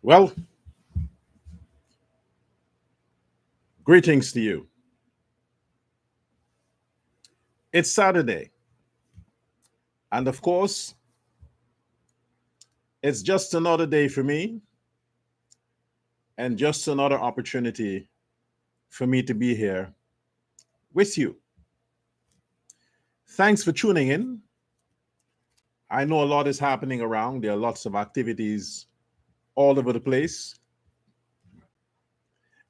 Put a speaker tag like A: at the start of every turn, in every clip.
A: Well, greetings to you. It's Saturday, and of course, it's just another day for me and just another opportunity for me to be here with you. Thanks for tuning in. I know a lot is happening around, there are lots of activities all over the place.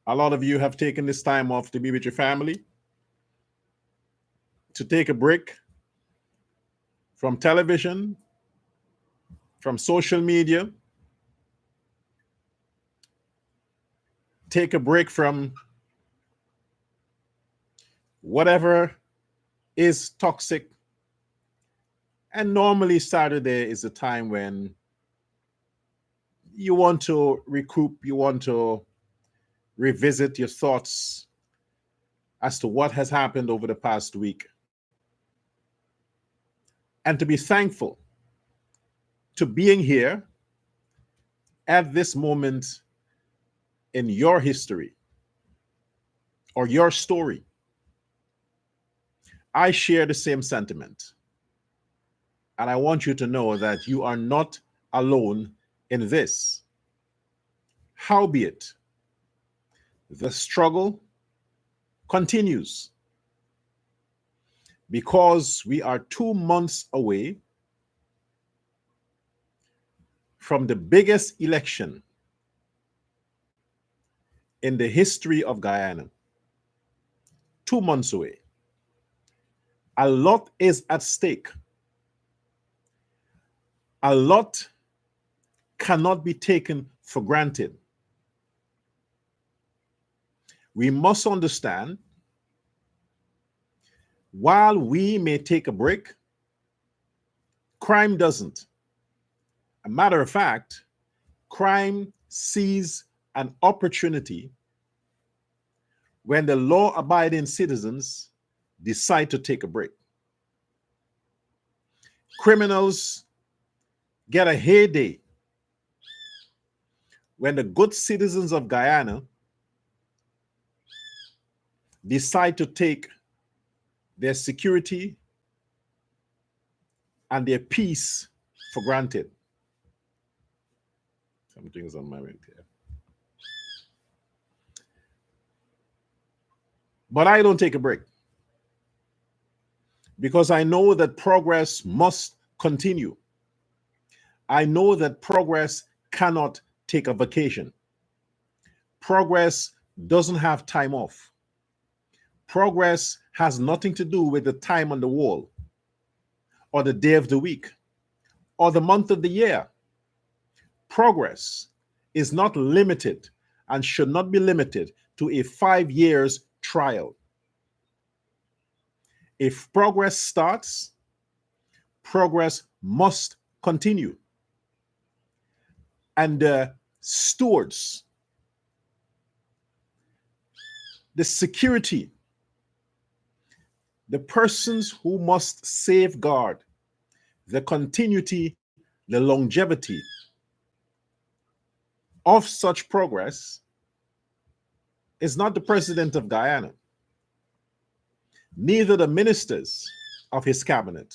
A: A lot of you have taken this time off to be with your family, to take a break from television, from social media, take a break from whatever is toxic. And normally, Saturday is a time when you want to recoup, you want to revisit your thoughts as to what has happened over the past week. And to be thankful to being here at this moment in your history or your story. I share the same sentiment. And I want you to know that you are not alone in this. Howbeit, the struggle continues because we are 2 months away from the biggest election in the history of Guyana. 2 months away. A lot is at stake. A lot cannot be taken for granted. We must understand, while we may take a break, crime doesn't. A matter of fact, crime sees an opportunity when the law-abiding citizens decide to take a break. Criminals get a heyday when the good citizens of Guyana decide to take their security and their peace for granted. Something's on my way here. But I don't take a break because I know that progress must continue. I know that progress cannot take a vacation. Progress doesn't have time off. Progress has nothing to do with the time on the wall or the day of the week or the month of the year. Progress is not limited and should not be limited to a 5 years trial. If progress starts, progress must continue. And the stewards, the security, the persons who must safeguard the continuity, the longevity of such progress is not the president of Guyana, neither the ministers of his cabinet.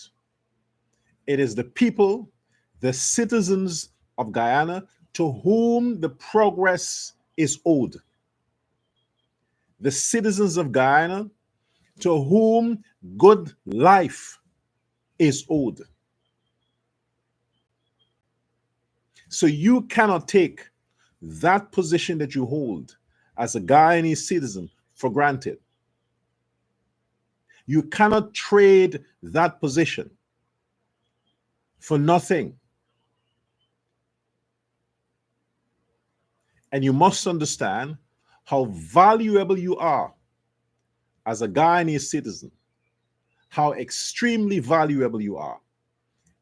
A: It is the people, the citizens of Guyana, to whom the progress is owed. The citizens of Guyana to whom good life is owed. So you cannot take that position that you hold as a Guyanese citizen for granted. You cannot trade that position for nothing. And you must understand how valuable you are as a Guyanese citizen, how extremely valuable you are.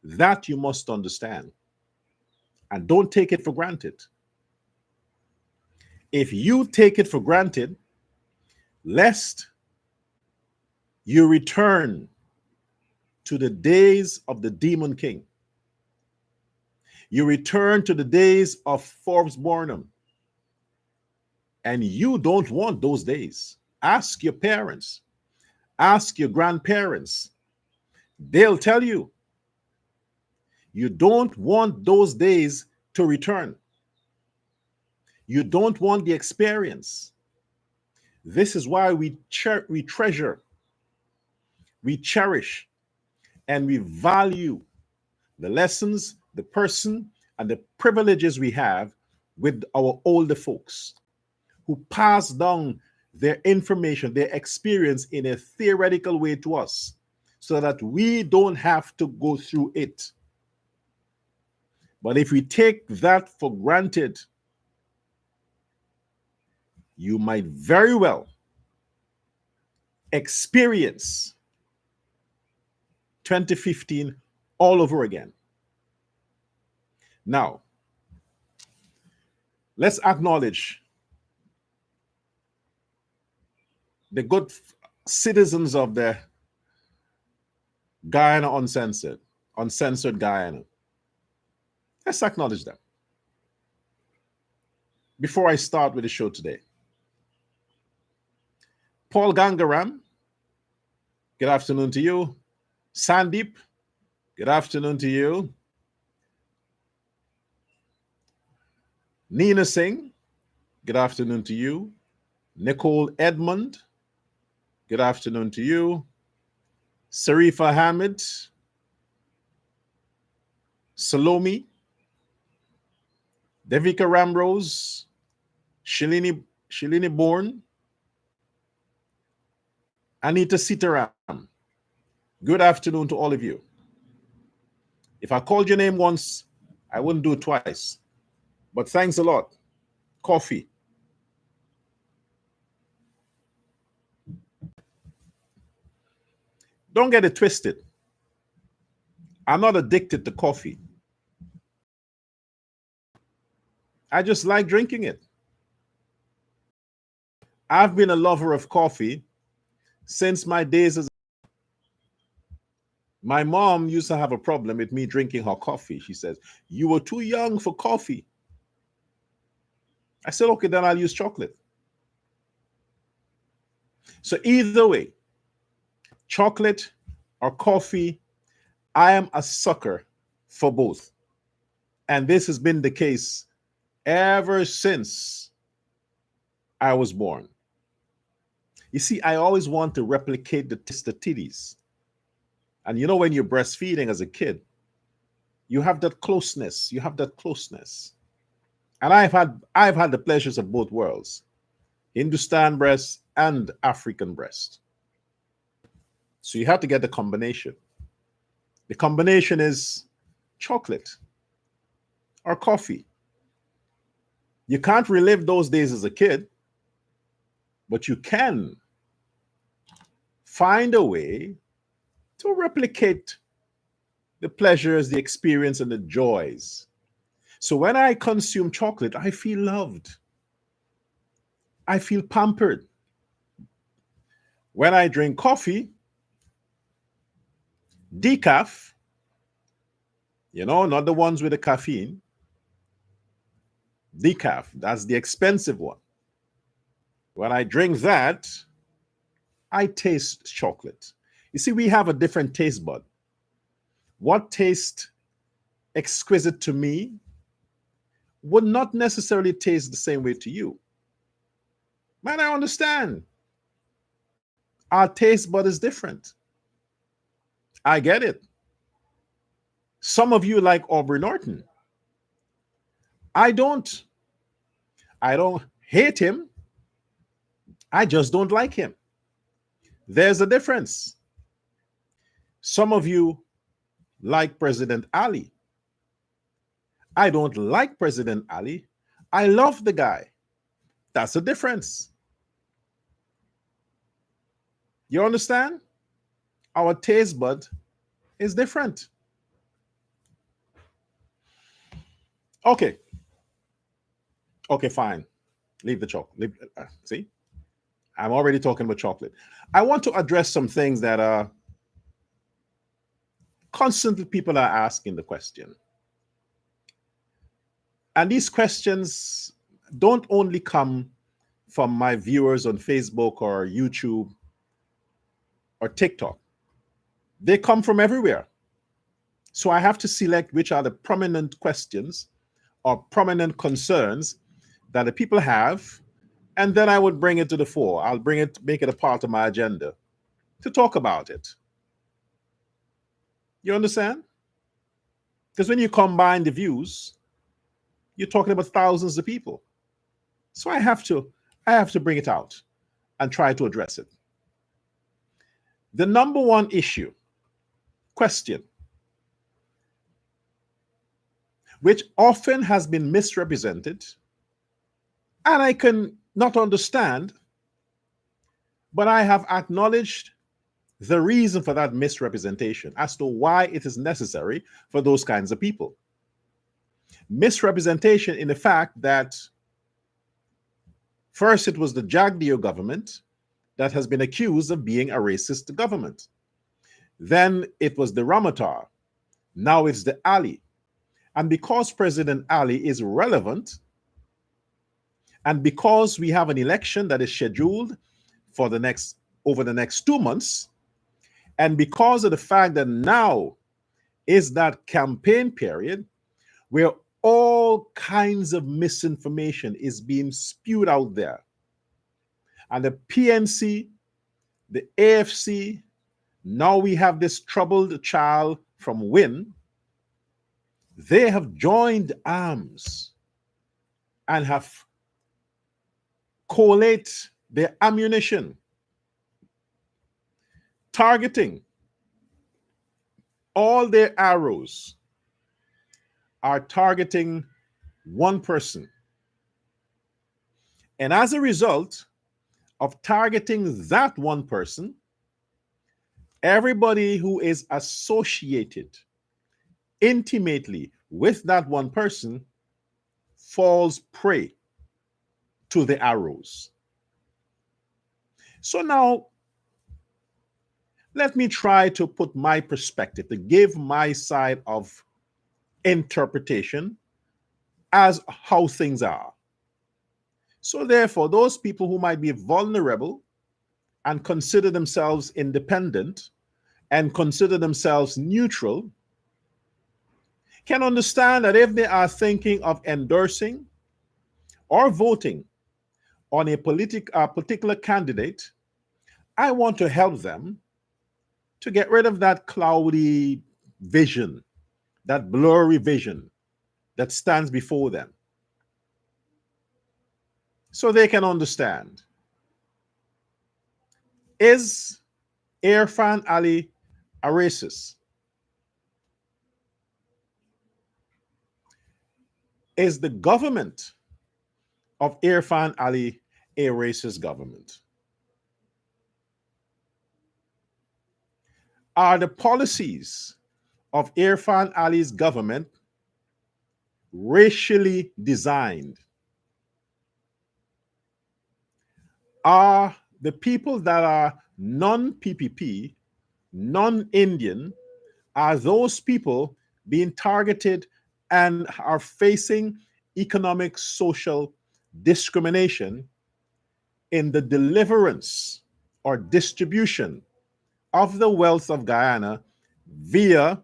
A: That you must understand. And don't take it for granted. If you take it for granted, lest you return to the days of the Demon King. You return to the days of Forbes Burnham, and you don't want those days. Ask your parents, ask your grandparents. They'll tell you. You don't want those days to return. You don't want the experience. This is why we treasure, we cherish, and we value the lessons, the person, and the privileges we have with our older folks who pass down their information, their experience in a theoretical way to us so that we don't have to go through it. But if we take that for granted, you might very well experience 2015 all over again. Now, let's acknowledge the good citizens of the Guyana Uncensored Guyana. Let's acknowledge them. Before I start with the show today, Paul Gangaram, good afternoon to you. Sandeep, good afternoon to you. Nina Singh, good afternoon to you. Nicole Edmond, good afternoon to you. Sarifa Hamid, Salome, Devika Ramrose, Shalini Bourne, Anita Sitaram. Good afternoon to all of you. If I called your name once, I wouldn't do it twice. But thanks a lot. Coffee. Don't get it twisted. I'm not addicted to coffee. I just like drinking it. I've been a lover of coffee since my days as my mom used to have a problem with me drinking her coffee. She says, "You were too young for coffee." I said, "Okay, then I'll use chocolate." So either way, chocolate or coffee, I am a sucker for both. And this has been the case ever since I was born. You see, I always want to replicate the titties. And you know, when you're breastfeeding as a kid, you have that closeness. You have that closeness. And I've had the pleasures of both worlds, Hindustan breast and African breast. So you have to get the combination. The combination is chocolate or coffee. You can't relive those days as a kid, but you can find a way to replicate the pleasures, the experience, and the joys. So when I consume chocolate, I feel loved. I feel pampered. When I drink coffee, decaf, you know, not the ones with the caffeine, decaf, that's the expensive one. When I drink that, I taste chocolate. You see, we have a different taste bud. What tastes exquisite to me would not necessarily taste the same way to you. Man, I understand. Our taste bud is different. I get it. Some of you like Aubrey Norton. I don't. I don't hate him. I just don't like him. There's a difference. Some of you like President Ali. I don't like President Ali. I love the guy. That's the difference. You understand? Our taste bud is different. Okay. Okay, fine. Leave the chocolate. See? I'm already talking about chocolate. I want to address some things that constantly people are asking the question. And these questions don't only come from my viewers on Facebook or YouTube or TikTok. They come from everywhere. So I have to select which are the prominent questions or prominent concerns that the people have, and then I would bring it to the fore. I'll make it a part of my agenda to talk about it. You understand? Because when you combine the views, you're talking about thousands of people. So I have to bring it out and try to address it. The number one question, which often has been misrepresented, and I can not understand, but I have acknowledged the reason for that misrepresentation as to why it is necessary for those kinds of people. Misrepresentation in the fact that first it was the Jagdeo government that has been accused of being a racist government. Then it was the Ramatar. Now it's the Ali. And because President Ali is relevant, and because we have an election that is scheduled for over the next 2 months, and because of the fact that now is that campaign period where all kinds of misinformation is being spewed out there. And the PNC, the AFC, now we have this troubled child from Win. They have joined arms and have collated their ammunition, targeting. All their arrows are targeting one person. And as a result of targeting that one person, everybody who is associated intimately with that one person falls prey to the arrows. So now, let me try to put my perspective, to give my side of interpretation as how things are. So therefore, those people who might be vulnerable and consider themselves independent and consider themselves neutral can understand that if they are thinking of endorsing or voting on a particular candidate, I want to help them to get rid of that cloudy vision, that blurry vision that stands before them, so they can understand. Is Irfan Ali a racist? Is the government of Irfan Ali a racist government? Are the policies of Irfan Ali's government racially designed? Are the people that are non-PPP, non-Indian, are those people being targeted and are facing economic, social discrimination in the deliverance or distribution of the wealth of Guyana via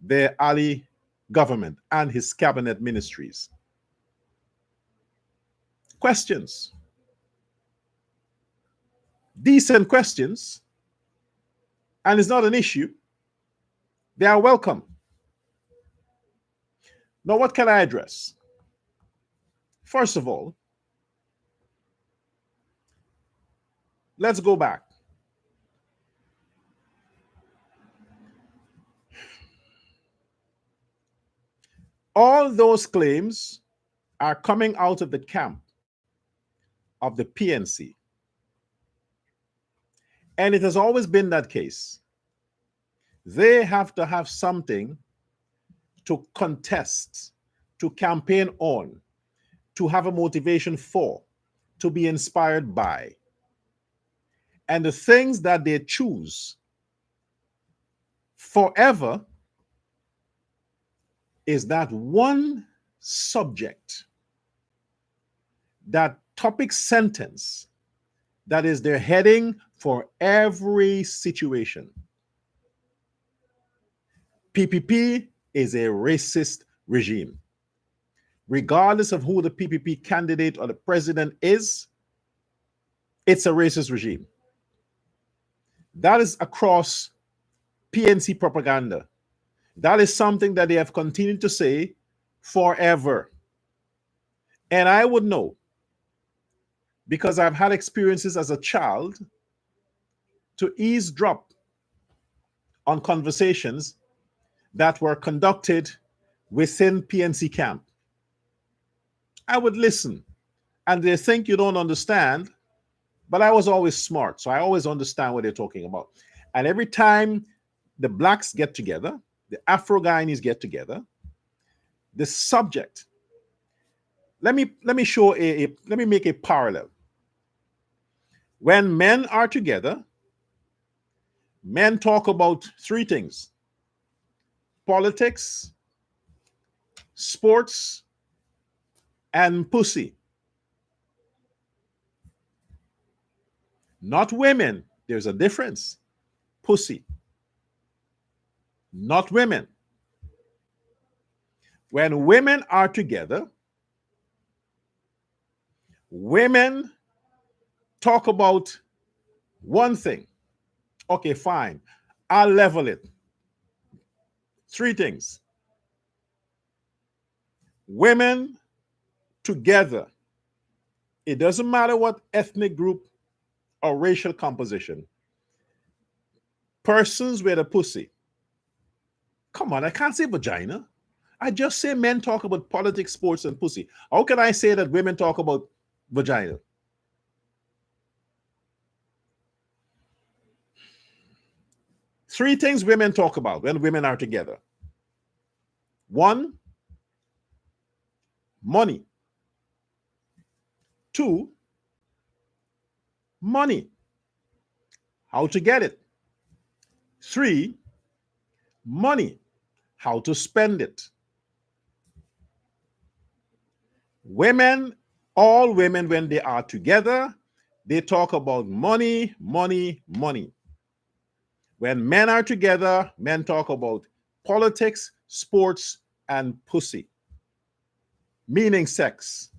A: the Ali government and his cabinet ministries? Questions. Decent questions, and it's not an issue. They are welcome. Now, what can I address? First of all, let's go back. All those claims are coming out of the camp of the PNC. And it has always been that case. They have to have something to contest, to campaign on, to have a motivation for, to be inspired by. And the things that they choose forever is that one subject, that topic sentence, that is their heading for every situation. PPP is a racist regime. Regardless of who the PPP candidate or the president is, it's a racist regime. That is across PNC propaganda. That is something that they have continued to say forever. And I would know, because I've had experiences as a child to eavesdrop on conversations that were conducted within PNC camp. I would listen, and they think you don't understand, but I was always smart, so I always understand what they're talking about. And every time the blacks get together, the Afro Guyanese get together, the subject, let me make a parallel. When men are together, men talk about three things: politics, sports, and pussy. Not women. There's a difference. Pussy. Not women. When women are together, women talk about one thing. Okay, fine. I'll level it. Three things. Women together. It doesn't matter what ethnic group or racial composition. Persons with a pussy. Come on, I can't say vagina. I just say men talk about politics, sports, and pussy. How can I say that women talk about vagina? Three things women talk about when women are together. One, money. Two, money. How to get it. Three, money. How to spend it. Women, all women, when they are together, they talk about money, money, money. When men are together, men talk about politics, sports, and pussy, meaning sex.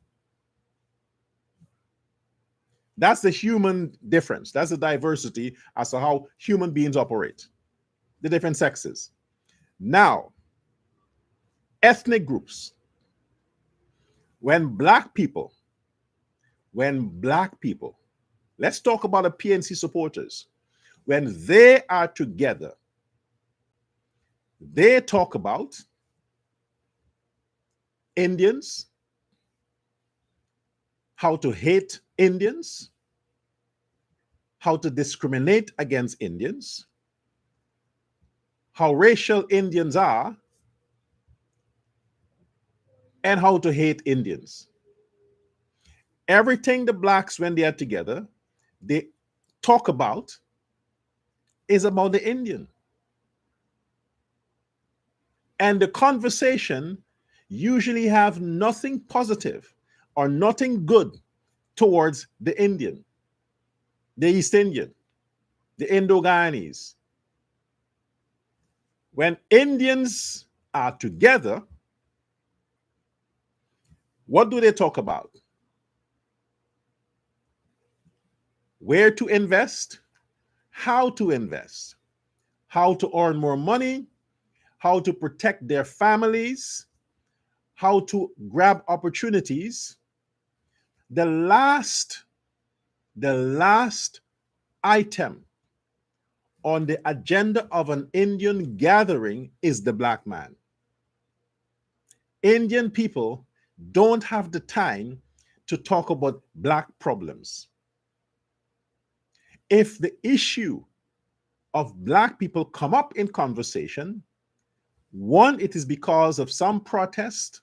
A: That's the human difference. That's the diversity as to how human beings operate, the different sexes. Now, ethnic groups. When black people, let's talk about the PNC supporters. When they are together, they talk about Indians, how to hate Indians, how to discriminate against Indians, how racial Indians are, and how to hate Indians. Everything the blacks, when they are together, they talk about is about the Indian. And the conversation usually have nothing positive or nothing good towards the Indian, the East Indian, the Indo Guyanese. When Indians are together, what do they talk about? Where to invest, how to invest, how to earn more money, how to protect their families, how to grab opportunities. The last item on the agenda of an Indian gathering is the black man. Indian people don't have the time to talk about black problems. If the issue of black people come up in conversation, one, it is because of some protest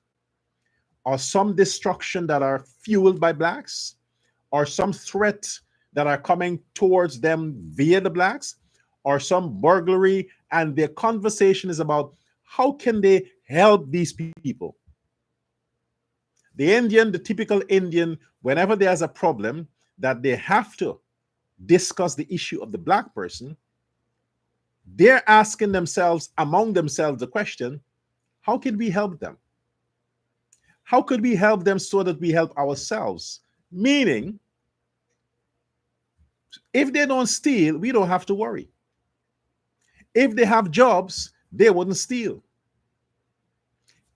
A: or some destruction that are fueled by blacks, or some threats that are coming towards them via the blacks, or some burglary, and their conversation is about how can they help these people. The typical Indian, whenever there's a problem that they have to discuss the issue of the black person, they're asking themselves, among themselves, the question, how can we help them? How could we help them so that we help ourselves? Meaning, if they don't steal, we don't have to worry. If they have jobs, they wouldn't steal.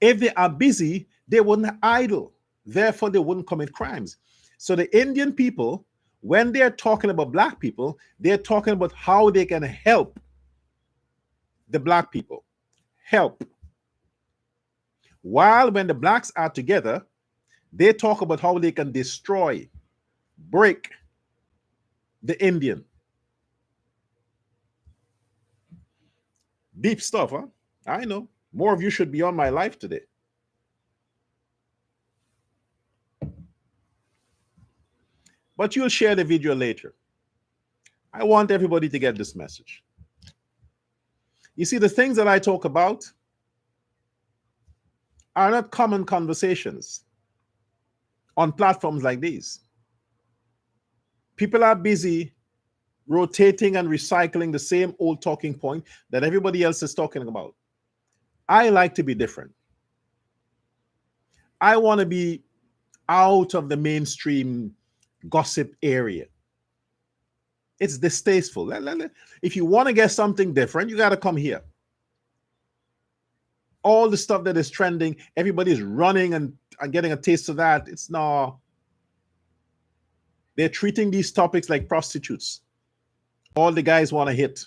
A: If they are busy, they wouldn't idle. Therefore, they wouldn't commit crimes. So the Indian people, when they're talking about black people, they're talking about how they can help the black people. Help. While when the blacks are together, they talk about how they can destroy, break the Indian. Deep stuff, huh? I know. More of you should be on my life today. But you'll share the video later. I want everybody to get this message. You see, the things that I talk about are not common conversations on platforms like these. People are busy rotating and recycling the same old talking point that everybody else is talking about. I like to be different. I want to be out of the mainstream gossip area. It's distasteful. If you want to get something different, you got to come here. All the stuff that is trending, everybody is running and getting a taste of that. It's not. They're treating these topics like prostitutes. All the guys want to hit.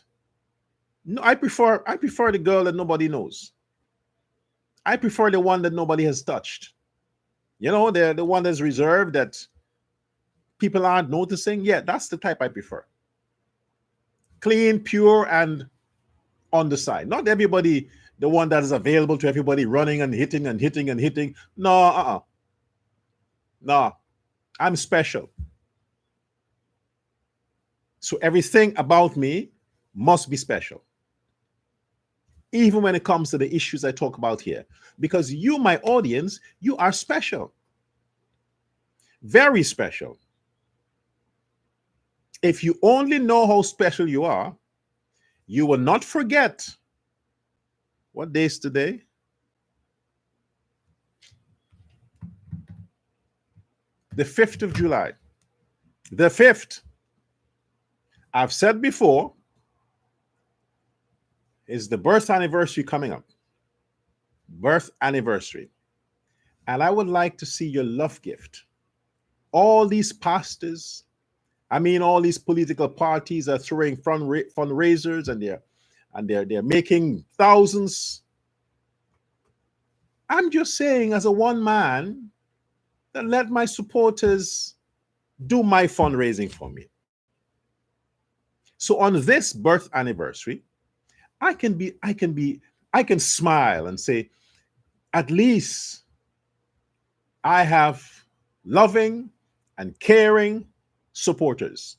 A: No, I prefer the girl that nobody knows. I prefer the one that nobody has touched. You know, the one that's reserved that people aren't noticing. Yeah, that's the type I prefer. Clean, pure, and on the side. Not everybody, the one that is available to everybody running and hitting and hitting and hitting. No, No, I'm special. So everything about me must be special. Even when it comes to the issues I talk about here. Because you, my audience, you are special. Very special. If you only know how special you are, you will not forget. What day is today? The 5th of July. The 5th. I've said before, is the birth anniversary coming up. Birth anniversary. And I would like to see your love gift. All these pastors, all these political parties are throwing fundraisers and they're making thousands. I'm just saying, as a one man, that let my supporters do my fundraising for me. So on this birth anniversary, I can smile and say, at least I have loving and caring supporters.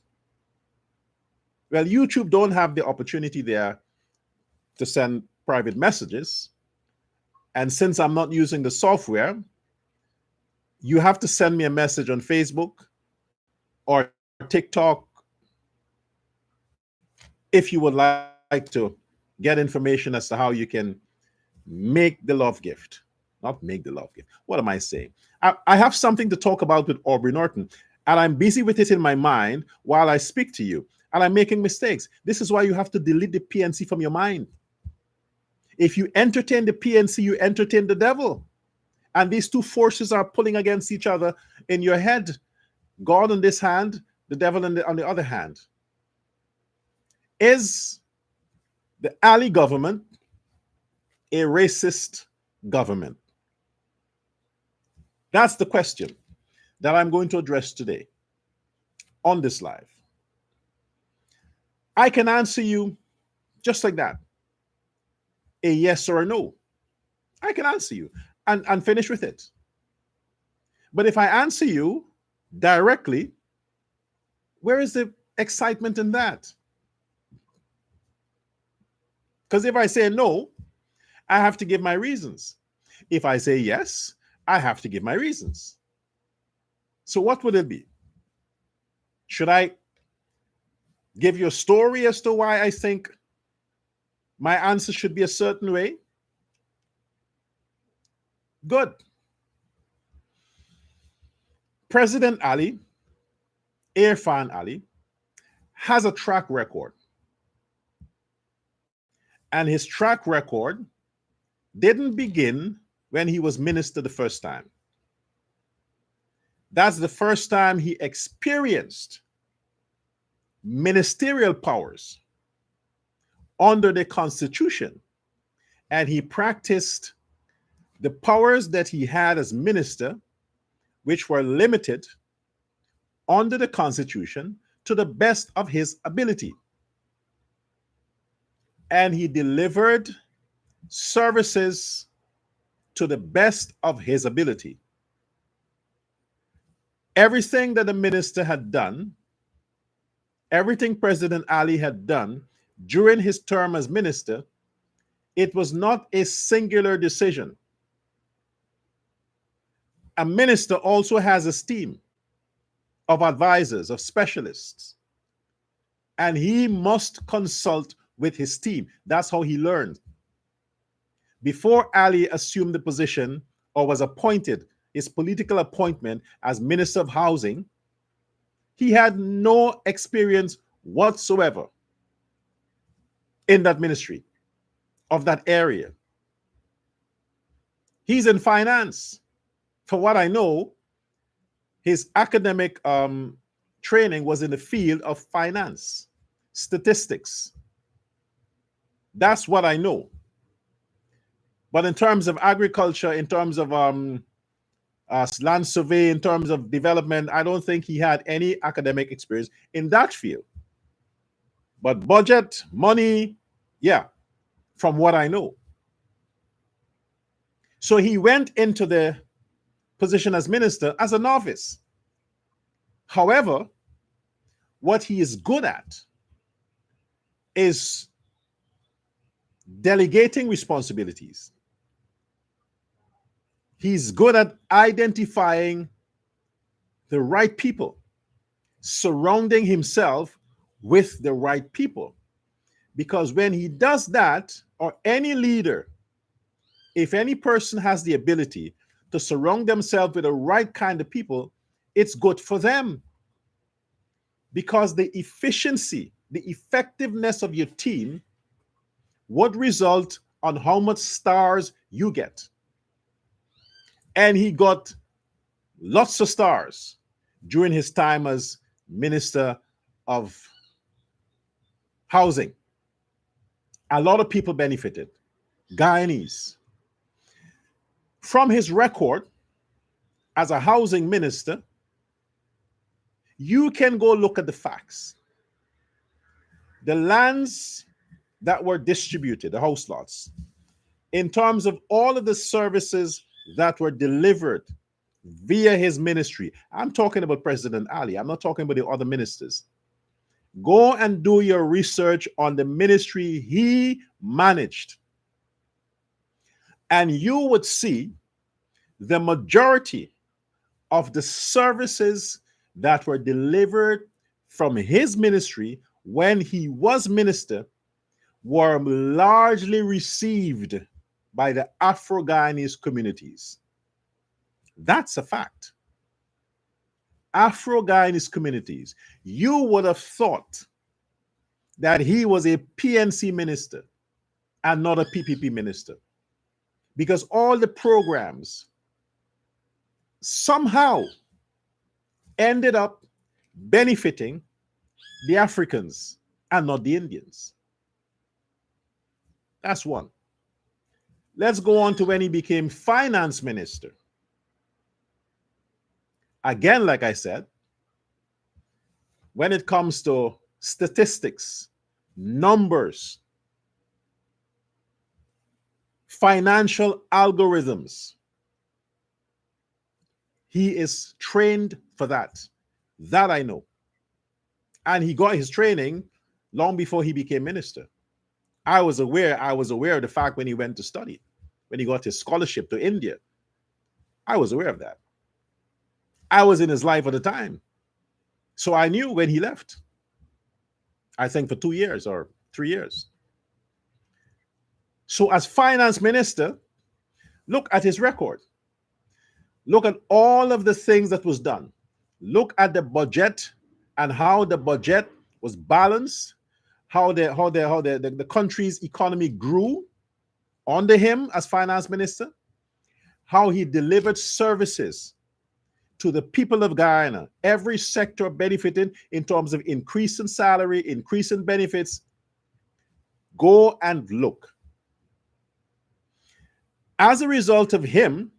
A: Well, YouTube don't have the opportunity there to send private messages. And since I'm not using the software, you have to send me a message on Facebook or TikTok if you would like to get information as to how you can make the love gift. Not make the love gift. What am I saying? I have something to talk about with Aubrey Norton, and I'm busy with it in my mind while I speak to you, and I'm making mistakes. This is why you have to delete the PNC from your mind. If you entertain the PNC, you entertain the devil. And these two forces are pulling against each other in your head. God on this hand, the devil on the other hand. Is the Ali government a racist government? That's the question that I'm going to address today on this live. I can answer you just like that. A yes or a no. I can answer you and finish with it. But if I answer you directly, where is the excitement in that? Because if I say no, I have to give my reasons. If I say yes, I have to give my reasons. So what would it be? Should I give you a story as to why I think my answer should be a certain way? Good. President Ali, Irfan Ali, has a track record. And his track record didn't begin when he was minister the first time. That's the first time he experienced ministerial powers under the Constitution. And he practiced the powers that he had as minister, which were limited under the Constitution, to the best of his ability. And he delivered services to the best of his ability. Everything that the minister had done, everything President Ali had done during his term as minister, it was not a singular decision. A minister also has a team of advisors, of specialists, and he must consult with his team. That's how he learned. Before Ali assumed the position or was appointed, his political appointment as Minister of Housing, he had no experience whatsoever in that ministry, of that area. He's in finance. For what I know, his academic training was in the field of finance, statistics. That's what I know. But in terms of agriculture, in terms of land survey, in terms of development, I don't think he had any academic experience in that field. But budget, money, yeah, from what I know. So he went into the position as minister as a novice. However, what he is good at is delegating responsibilities. He's good at identifying the right people, surrounding himself with the right people. Because when he does that, or any leader, if any person has the ability to surround themselves with the right kind of people, it's good for them. Because the efficiency, the effectiveness of your team would result on how much stars you get. And he got lots of stars during his time as Minister of Housing. A lot of people benefited, Guyanese. From his record as a housing minister, you can go look at the facts. The lands that were distributed, the house lots, in terms of all of the services that were delivered via his ministry. I'm talking about President Ali. I'm not talking about the other ministers. Go and do your research on the ministry he managed. And you would see the majority of the services that were delivered from his ministry when he was minister were largely received by the Afro Guyanese communities. That's a fact. Afro Guyanese communities, you would have thought that he was a PNC minister and not a PPP minister, because all the programs somehow ended up benefiting the Africans and not the Indians. That's one. Let's go on to when he became finance minister. Again, like I said, when it comes to statistics, numbers, financial algorithms, he is trained for that. That I know. And he got his training long before he became minister. I was aware of the fact when he went to study, when he got his scholarship to India. I was aware of that. I was in his life at the time. So I knew when he left. I think for 2 years or 3 years. So as finance minister, look at his record. Look at all of the things that was done. Look at the budget and how the budget was balanced, how the country's economy grew under him as finance minister, how he delivered services to the people of Guyana, every sector benefited in terms of increasing salary, increasing benefits. Go and look. As a result of him,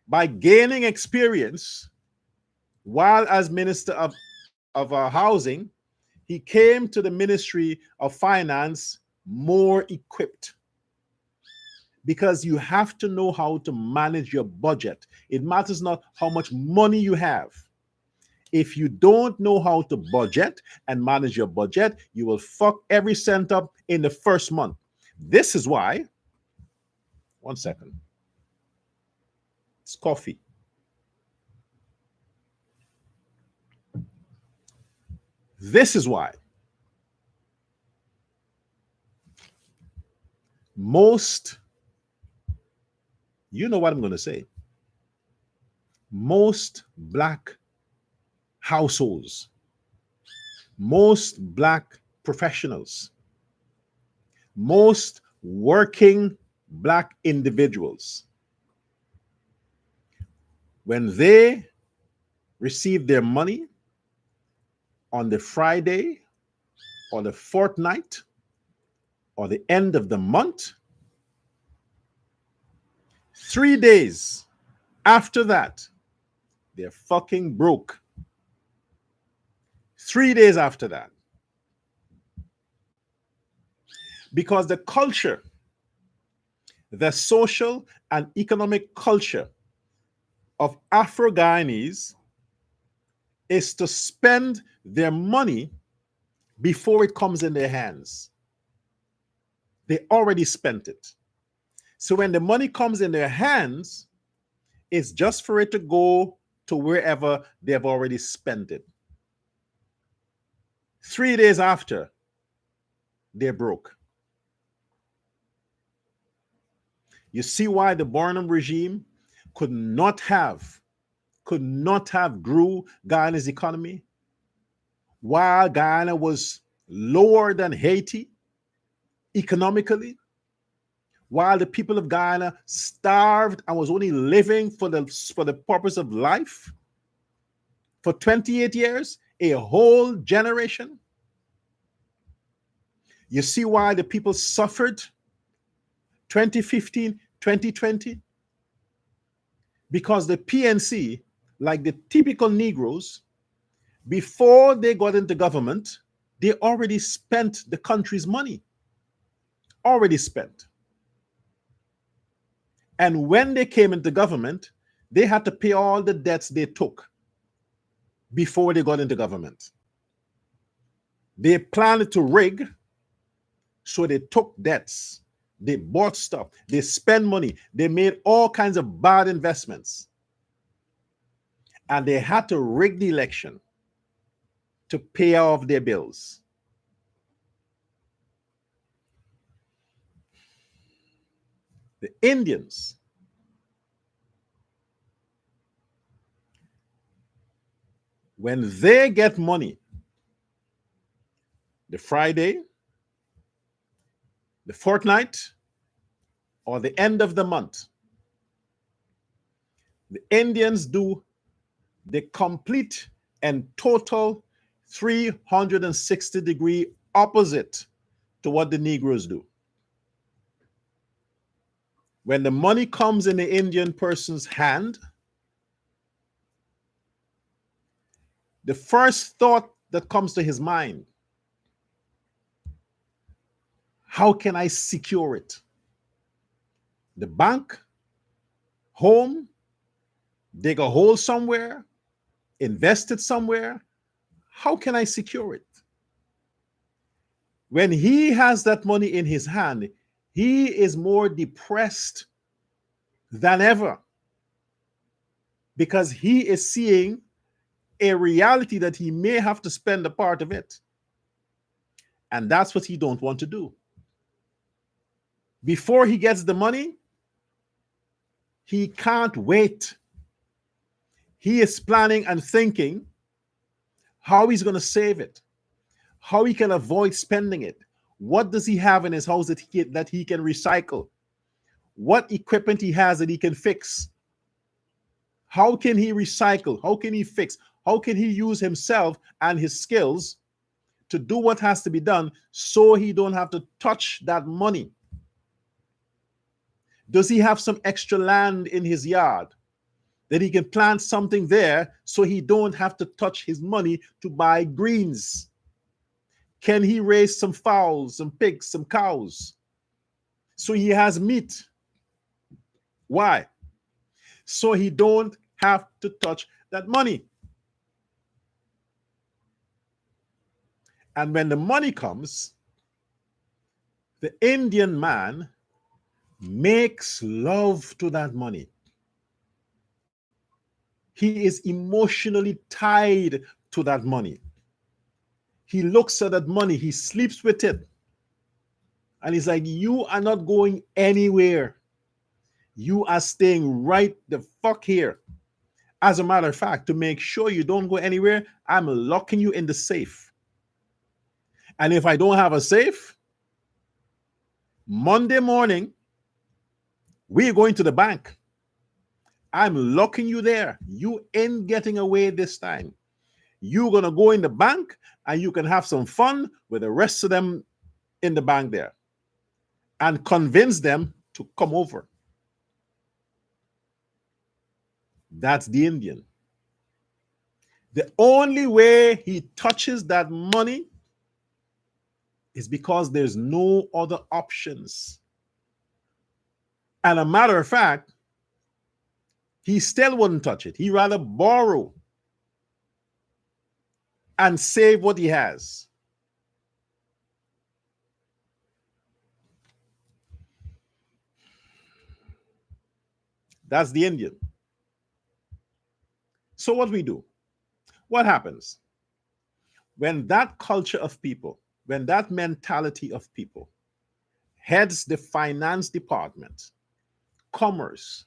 A: by gaining experience while as Minister of Housing, he came to the Ministry of Finance more equipped. Because you have to know how to manage your budget. It matters not how much money you have. If you don't know how to budget and manage your budget, you will fuck every cent up in the first month. This is why, one second, it's coffee. This is why most, you know what I'm going to say, most Black households, most Black professionals, most working Black individuals, when they receive their money on the Friday or the fortnight or the end of the month, 3 days after that, they're fucking broke. 3 days after that. Because the culture, the social and economic culture of Afro Guyanese is to spend their money before it comes in their hands. They already spent it. So when the money comes in their hands, it's just for it to go to wherever they have already spent it. 3 days after, they're broke. You see why the Barnum regime could not have grew Guyana's economy while Guyana was lower than Haiti economically, while the people of Guyana starved and was only living for the purpose of life for 28 years, a whole generation. You see why the people suffered 2015, 2020? Because the PNC, like the typical Negroes, before they got into government, they already spent the country's money. Already spent. And when they came into government, they had to pay all the debts they took before they got into government. They planned to rig, so they took debts. They bought stuff. They spent money. They made all kinds of bad investments. And they had to rig the election to pay off their bills. The Indians, when they get money, the Friday, the fortnight, or the end of the month, the Indians do the complete and total 360-degree opposite to what the Negroes do. When the money comes in the Indian person's hand, the first thought that comes to his mind, how can I secure it? The bank, home, dig a hole somewhere, invest it somewhere. How can I secure it? When he has that money in his hand, he is more depressed than ever because he is seeing a reality that he may have to spend a part of it. And that's what he don't want to do. Before he gets the money, he can't wait. He is planning and thinking how he's going to save it, how he can avoid spending it. What does he have in his house that he can recycle? What equipment he has that he can fix? How can he recycle? How can he fix? How can he use himself and his skills to do what has to be done so he don't have to touch that money? Does he have some extra land in his yard that he can plant something there so he don't have to touch his money to buy greens? Can he raise some fowls, some pigs, some cows so he has meat? Why? So he don't have to touch that money. And when the money comes, the Indian man makes love to that money. He is emotionally tied to that money. He looks at that money, he sleeps with it. And he's like, you are not going anywhere. You are staying right the fuck here. As a matter of fact, to make sure you don't go anywhere, I'm locking you in the safe. And if I don't have a safe, Monday morning, we're going to the bank. I'm locking you there. You ain't getting away this time. You're going to go in the bank and you can have some fun with the rest of them in the bank there and convince them to come over. That's the Indian. The only way he touches that money is because there's no other options. And a matter of fact, he still wouldn't touch it. He'd rather borrow and save what he has. That's the Indian. So what we do? What happens? When that culture of people, when that mentality of people heads the finance department, commerce,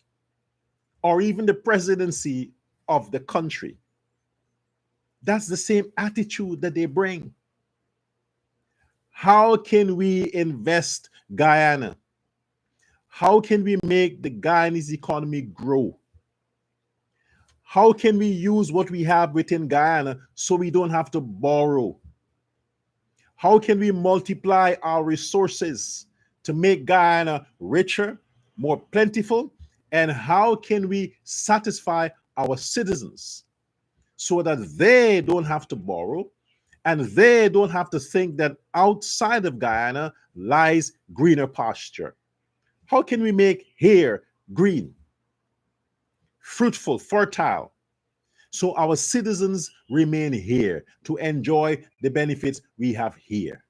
A: or even the presidency of the country, that's the same attitude that they bring. How can we invest Guyana? How can we make the Guyanese economy grow? How can we use what we have within Guyana so we don't have to borrow? How can we multiply our resources to make Guyana richer, more plentiful? And how can we satisfy our citizens so that they don't have to borrow and they don't have to think that outside of Guyana lies greener pasture? How can we make here green, fruitful, fertile, so our citizens remain here to enjoy the benefits we have here?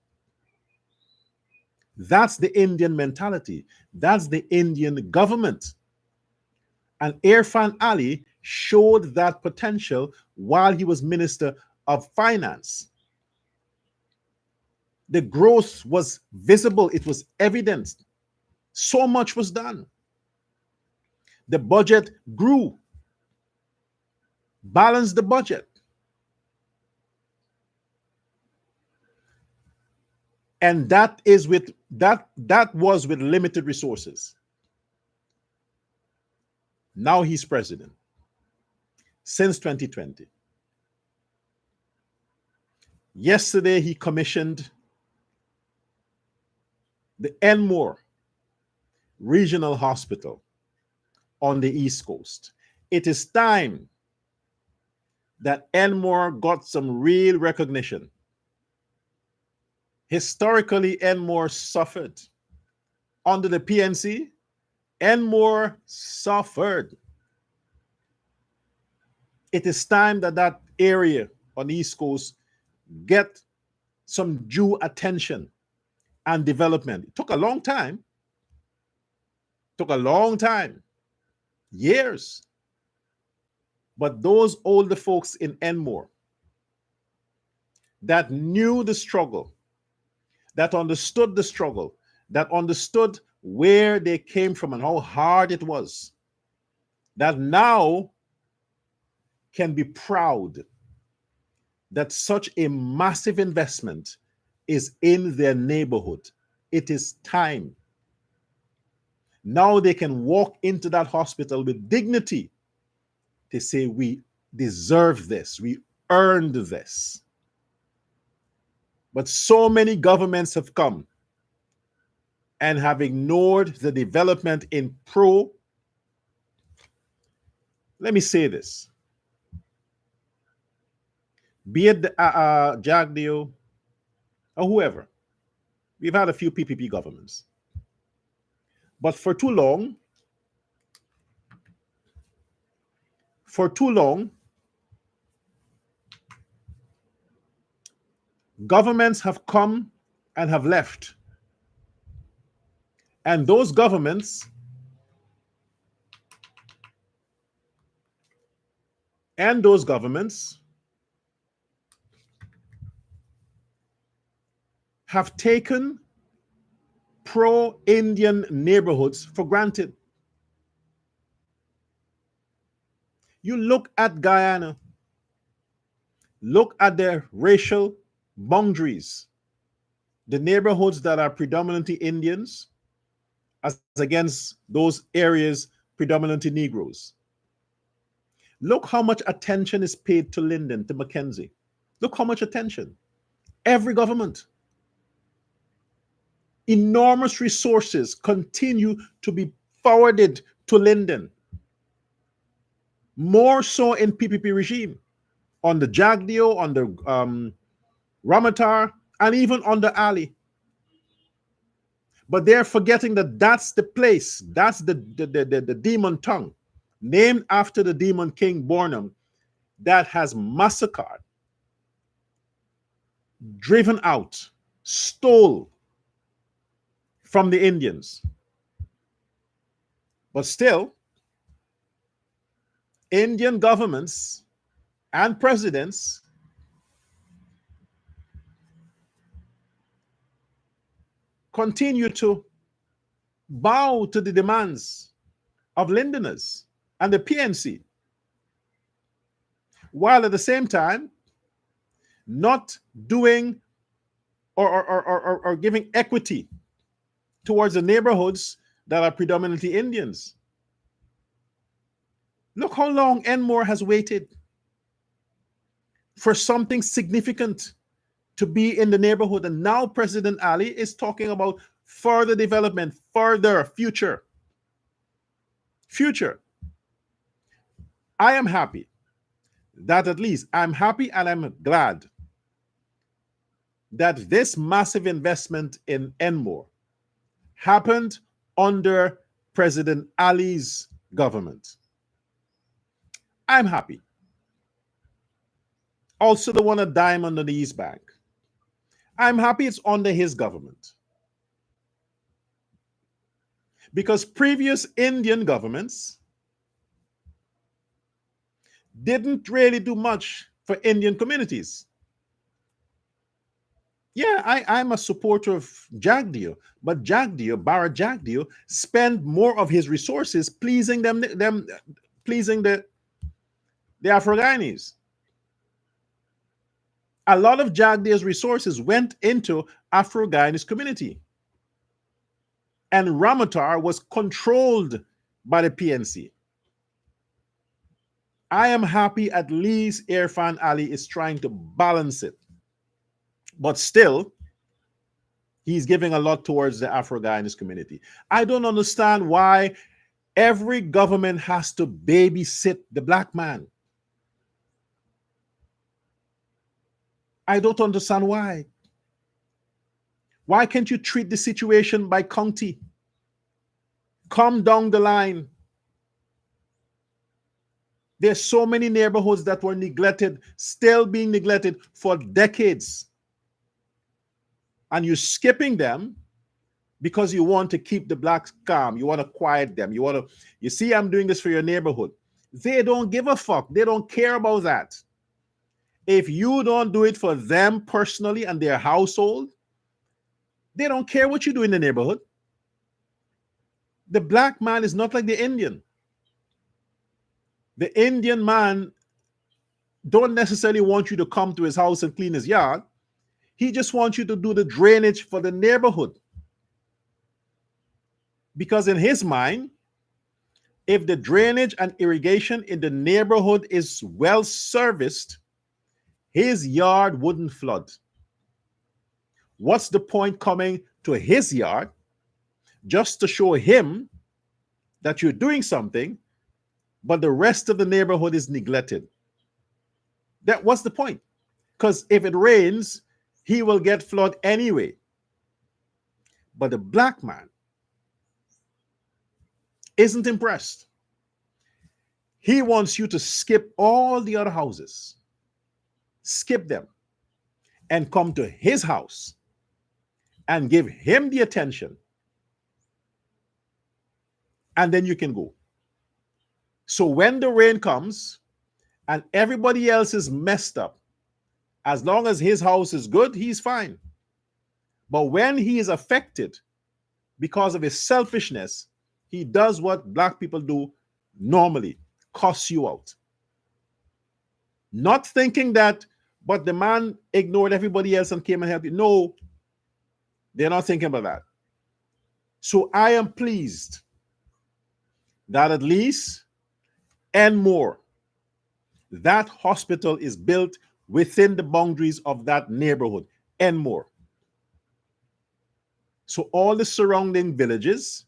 A: That's the Indian mentality. That's the Indian government. And Irfan Ali showed that potential while he was Minister of Finance. The growth was visible, it was evident. So much was done. The budget grew. Balanced the budget. And that was with limited resources. Now he's president since 2020. Yesterday he commissioned the Enmore Regional Hospital on the East Coast. It is time that Enmore got some real recognition. Historically, Enmore suffered. Under the PNC, Enmore suffered. It is time that that area on the East Coast get some due attention and development. It took a long time. Years. But those older folks in Enmore that knew the struggle, that understood the struggle, that understood where they came from and how hard it was, that now can be proud that such a massive investment is in their neighborhood. It is time. Now they can walk into that hospital with dignity to say, we deserve this, we earned this. But so many governments have come and have ignored the development in let me say this, be it Jagdeo or whoever. We've had a few PPP governments. But for too long, governments have come and have left. And those governments have taken pro-Indian neighborhoods for granted. You look at Guyana, look at their racial boundaries, the neighborhoods that are predominantly Indians as against those areas predominantly Negroes. Look how much attention is paid to Linden, to Mackenzie. Look how much attention. Every government. Enormous resources continue to be forwarded to Linden. More so in PPP regime. On the Jagdeo, on the Ramatar, and even on the Ali. But they're forgetting that that's the place, that's the demon tongue, named after the demon king Bornum, that has massacred, driven out, stole from the Indians. But still, Indian governments and presidents continue to bow to the demands of Lindeners and the PNC, while at the same time not doing or giving equity towards the neighborhoods that are predominantly Indians. Look how long Enmore has waited for something significant to be in the neighborhood. And now President Ali is talking about further development, further future. I am happy that at least I'm happy and I'm glad that this massive investment in Enmore happened under President Ali's government. I'm happy. Also, the one at Diamond on the East Bank. I'm happy it's under his government. Because previous Indian governments didn't really do much for Indian communities. Yeah, I'm a supporter of Jagdeo, but Bharat Jagdeo, spent more of his resources pleasing pleasing the Afro Guyanese. A lot of Jagdeo's resources went into Afro Guyanese community. And Ramatar was controlled by the PNC. I am happy at least Irfan Ali is trying to balance it. But still, he's giving a lot towards the Afro Guyanese community. I don't understand why every government has to babysit the black man. I don't understand why. Why can't you treat the situation by county? Come down the line. There's so many neighborhoods that were neglected, still being neglected for decades. And you're skipping them because you want to keep the blacks calm. You want to quiet them. You see, I'm doing this for your neighborhood. They don't give a fuck. They don't care about that. If you don't do it for them personally and their household, they don't care what you do in the neighborhood. The black man is not like the Indian. The Indian man don't necessarily want you to come to his house and clean his yard. He just wants you to do the drainage for the neighborhood. Because in his mind, if the drainage and irrigation in the neighborhood is well serviced, his yard wouldn't flood. What's the point coming to his yard just to show him that you're doing something, but the rest of the neighborhood is neglected? What's the point? Because if it rains, he will get flood anyway. But the black man isn't impressed. He wants you to skip all the other houses, skip them, and come to his house and give him the attention. And then you can go. So when the rain comes and everybody else is messed up, as long as his house is good, he's fine. But when he is affected because of his selfishness, he does what black people do normally, cuss you out. Not thinking that, but the man ignored everybody else and came and helped you. No, they're not thinking about that. So I am pleased that at least and more, that hospital is built within the boundaries of that neighborhood and more. So all the surrounding villages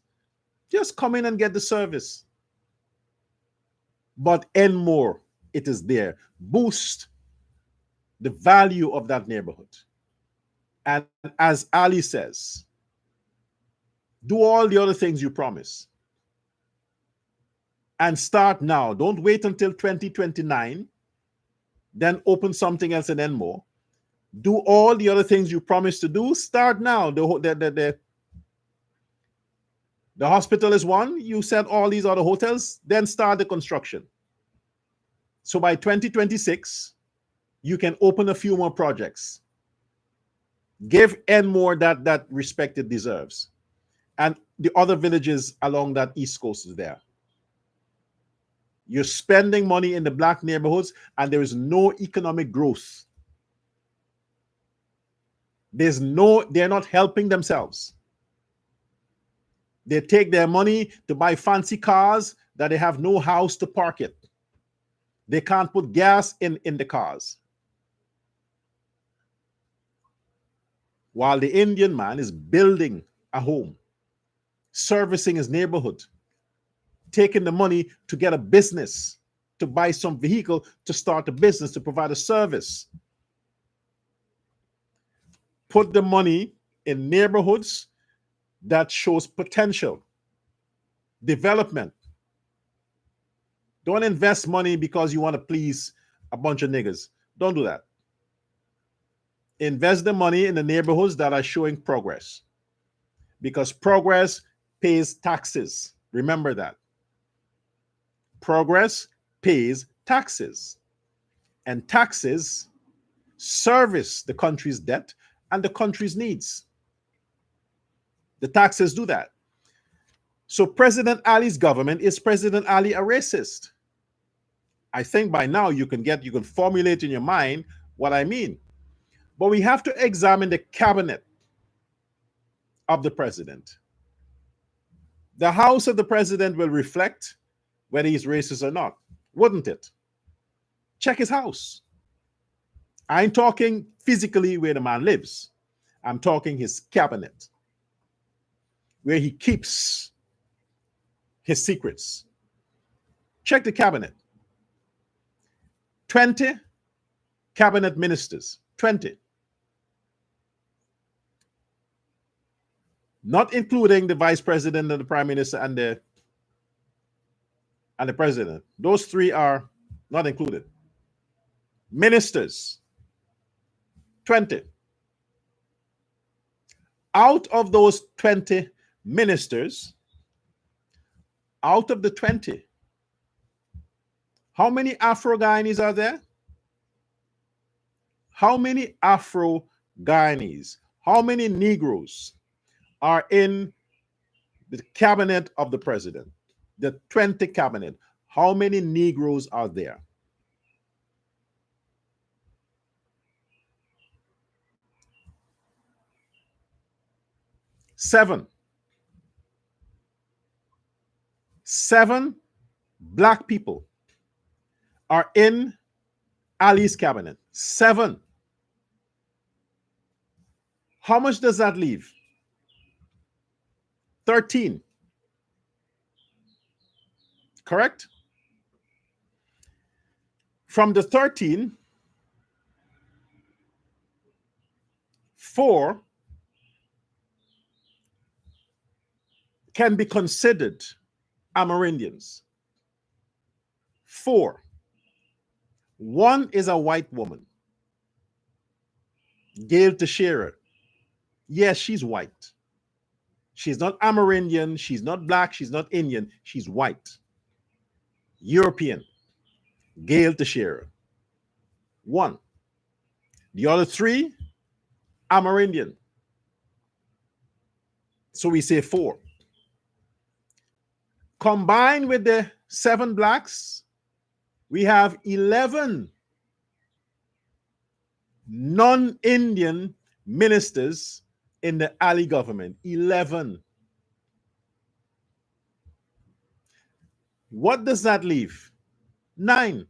A: just come in and get the service. But and more, it is there. Boost the value of that neighborhood. And as Ali says, do all the other things you promise. And start now. Don't wait until 2029. Then open something else and then more. Do all the other things you promised to do. Start now. The hospital is one. You said all these other hotels. Then start the construction. So by 2026, you can open a few more projects. Give Enmore that respect it deserves. And the other villages along that East Coast is there. You're spending money in the black neighborhoods and there is no economic growth. They're not helping themselves. They take their money to buy fancy cars that they have no house to park it. They can't put gas in the cars. While the Indian man is building a home, servicing his neighborhood, taking the money to get a business, to buy some vehicle, to start a business, to provide a service. Put the money in neighborhoods that shows potential, development. Don't invest money because you want to please a bunch of niggas. Don't do that. Invest the money in the neighborhoods that are showing progress, because progress pays taxes. Remember that. Progress pays taxes, and taxes service the country's debt and the country's needs. The taxes do that. So President Ali's government, is President Ali a racist? I think by now you can formulate in your mind what I mean. But we have to examine the cabinet of the president. The house of the president will reflect whether he's racist or not, wouldn't it? Check his house. I ain't talking physically where the man lives. I'm talking his cabinet, where he keeps his secrets. Check the cabinet. 20 cabinet ministers. 20. Not including the vice president and the prime minister and the president. Those three are not included. Ministers. 20. Out of those 20 ministers, out of the 20, How many Afro Guyanese are there? How many Afro Guyanese, how many Negroes are in the cabinet of the president? The 20 cabinet. How many Negroes are there? Seven. Seven black people are in Ali's cabinet. Seven. How much does that leave? 13. Correct? From the 13, 4 can be considered Amerindians. 4. 1 is a white woman. Gail Teixeira. Yes, she's white. She's not Amerindian. She's not black. She's not Indian. She's white. European. Gail Teixeira. 1. The other 3, Amerindian. So we say 4. Combined with the 7 blacks, we have 11 non-Indian ministers in the Ali government. 11. What does that leave? 9.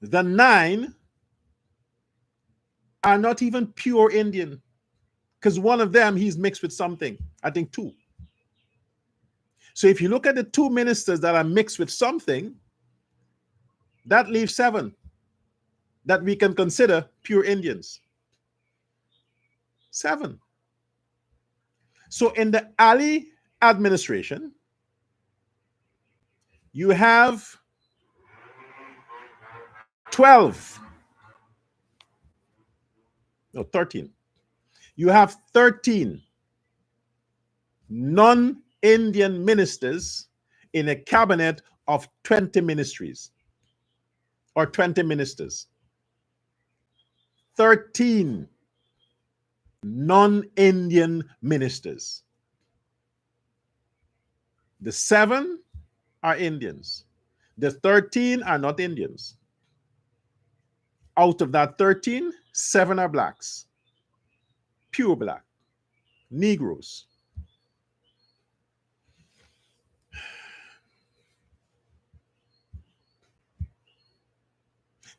A: The 9 are not even pure Indian, because one of them, he's mixed with something. I think 2. So if you look at the 2 ministers that are mixed with something, that leaves 7 that we can consider pure Indians. 7. So in the Ali administration, you have 12. No, 13. You have 13 non-Indian ministers in a cabinet of 20 ministries or 20 ministers. 13 non-Indian ministers. The 7 are Indians. The 13 are not Indians. Out of that 13, 7 are blacks. Pure black. Negroes.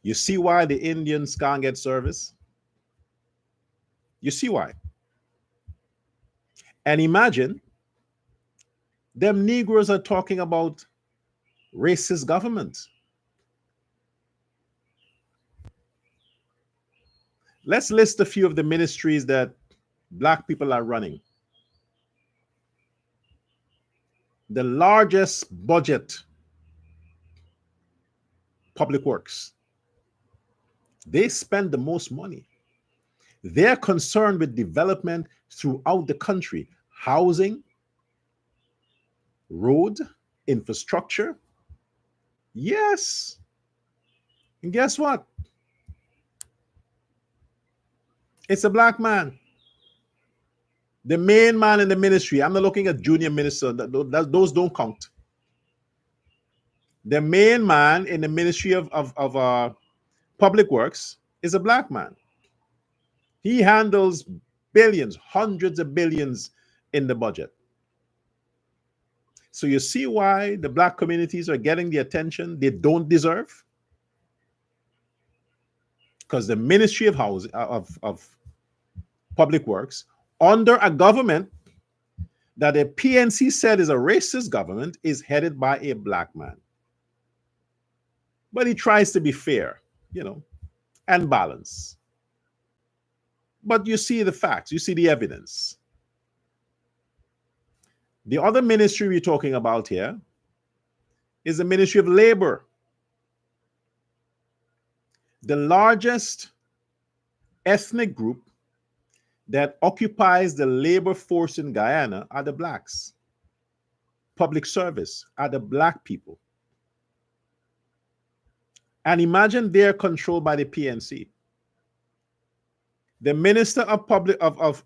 A: You see why the Indians can't get service? You see why? And imagine them Negroes are talking about racist government. Let's list a few of the ministries that black people are running. The largest budget, public works. They spend the most money. They're concerned with development throughout the country. Housing, road, infrastructure. Yes. And guess what? It's a black man. The main man in the ministry. I'm not looking at junior minister. Those don't count. The main man in the ministry of public works is a black man. He handles billions, hundreds of billions in the budget. So you see why the black communities are getting the attention they don't deserve? Because the Ministry of Housing of Public Works, under a government that the PNC said is a racist government, is headed by a black man. But he tries to be fair, and balance. But you see the facts, you see the evidence. The other ministry we're talking about here is the Ministry of Labor. The largest ethnic group that occupies the labor force in Guyana are the blacks. Public service are the black people. And imagine they're controlled by the PNC. The Minister of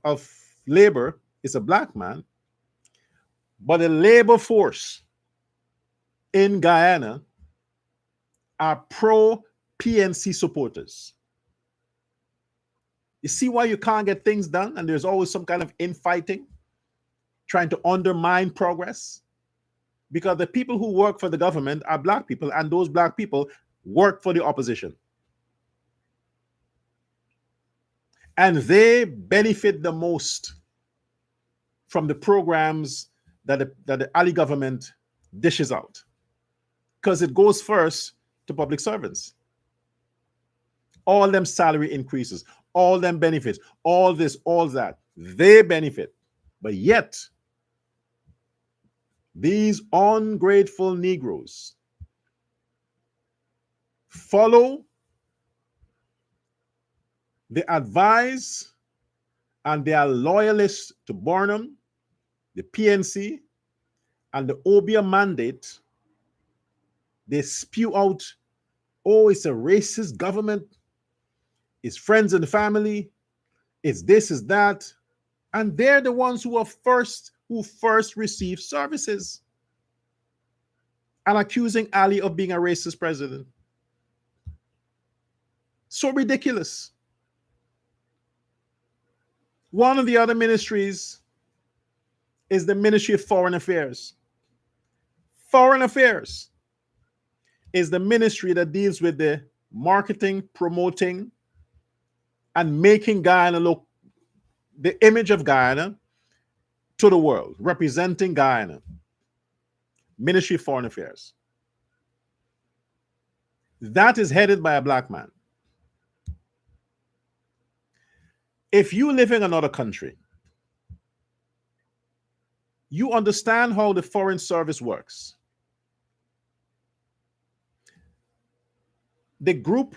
A: Labor is a black man, but the labor force in Guyana are pro PNC supporters. You see why you can't get things done, and there's always some kind of infighting trying to undermine progress? Because the people who work for the government are black people, and those black people work for the opposition. And they benefit the most from the programs that the Ali government dishes out, because it goes first to public servants. All them salary increases, all them benefits, all this, all that, they benefit. But yet, these ungrateful Negroes follow the advice, and they are loyalists to Burnham, the PNC, and the Obia mandate. They spew out, oh, it's a racist government, it's friends and family, it's this, is that. And they're the ones who first received services, and accusing Ali of being a racist president. So ridiculous. One of the other ministries is the Ministry of Foreign Affairs. Foreign Affairs is the ministry that deals with the marketing, promoting, and making Guyana look, the image of Guyana to the world, representing Guyana. Ministry of Foreign Affairs. That is headed by a black man. If you live in another country, you understand how the Foreign Service works. The group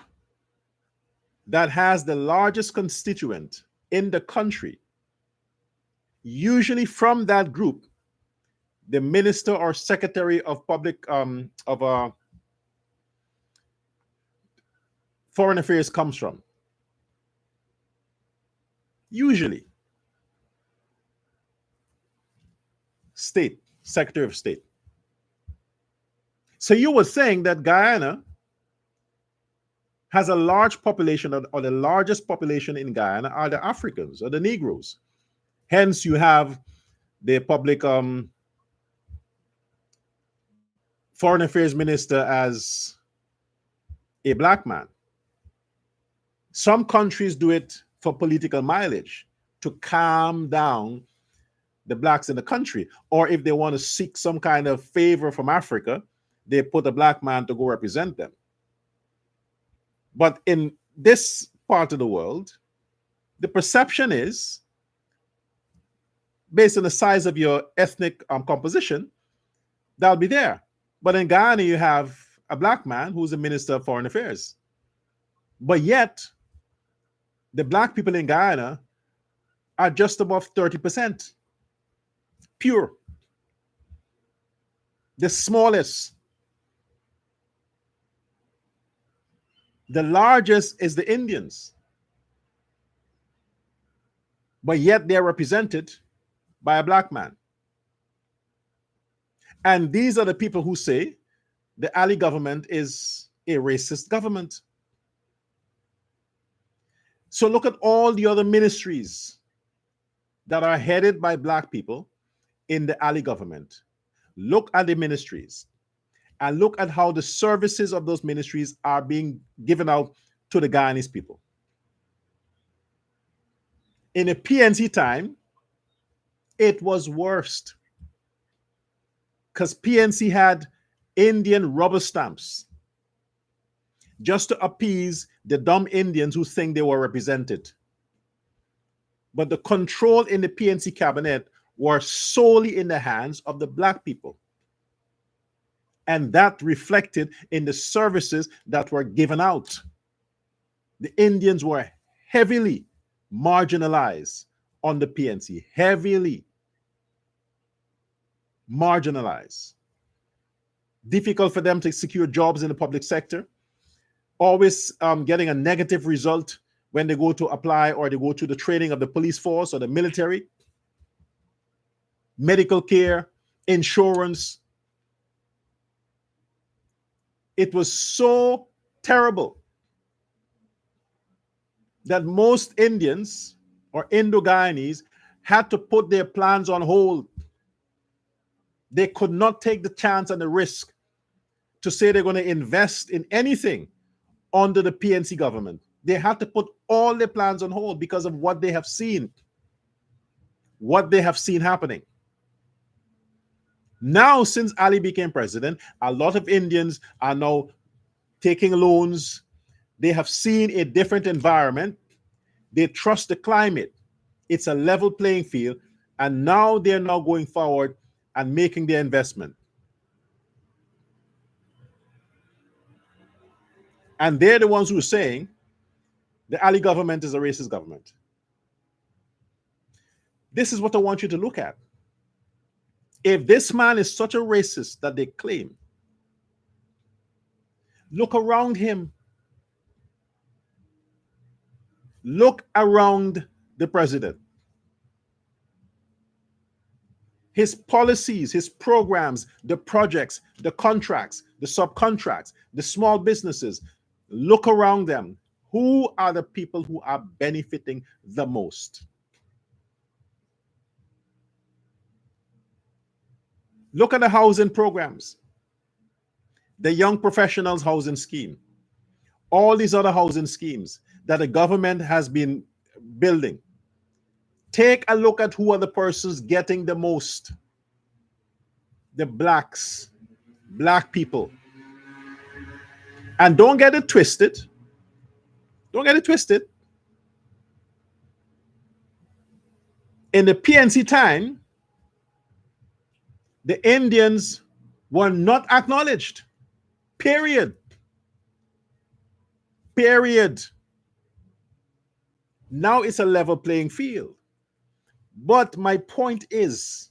A: that has the largest constituent in the country, usually from that group, the minister or secretary of foreign affairs comes from. Usually. State, Secretary of State. So you were saying that Guyana has a large population, or the largest population in Guyana are the Africans or the Negroes. Hence, you have the public foreign affairs minister as a black man. Some countries do it for political mileage, to calm down the blacks in the country. Or if they want to seek some kind of favor from Africa, they put a black man to go represent them. But in this part of the world, the perception is, based on the size of your ethnic composition, that'll be there. But in Guyana, you have a black man who's a minister of foreign affairs. But yet, the black people in Guyana are just above 30%. Pure. The smallest. The largest is the Indians. But yet they're represented by a black man. And these are the people who say the Ali government is a racist government. So look at all the other ministries that are headed by black people in the Ali government. Look at the ministries and look at how the services of those ministries are being given out to the Guyanese people. In the PNC time, it was worst, because PNC had Indian rubber stamps just to appease the dumb Indians who think they were represented. But the control in the PNC cabinet were solely in the hands of the black people. And that reflected in the services that were given out. The Indians were heavily marginalized on the PNC, heavily marginalized. Difficult for them to secure jobs in the public sector. always getting a negative result when they go to apply or they go to the training of the police force or the military, medical care, insurance. It was so terrible that most Indians or Indo Guyanese had to put their plans on hold. They could not take the chance and the risk to say they're going to invest in anything under the PNC government. They had to put all their plans on hold because of what they have seen happening. Now, since Ali became president, a lot of Indians are now taking loans. They have seen a different environment. They trust the climate. It's a level playing field. And now they're now going forward and making their investment. And they're the ones who are saying the Ali government is a racist government. This is what I want you to look at. If this man is such a racist that they claim, look around him. Look around the president. His policies, his programs, the projects, the contracts, the subcontracts, the small businesses. Look around them. Who are the people who are benefiting the most? Look at the housing programs, the young professionals housing scheme, all these other housing schemes that the government has been building. Take a look at who are the persons getting the most. The blacks, black people. And don't get it twisted. Don't get it twisted. In the PNC time, the Indians were not acknowledged. Period. Period. Now it's a level playing field. But my point is,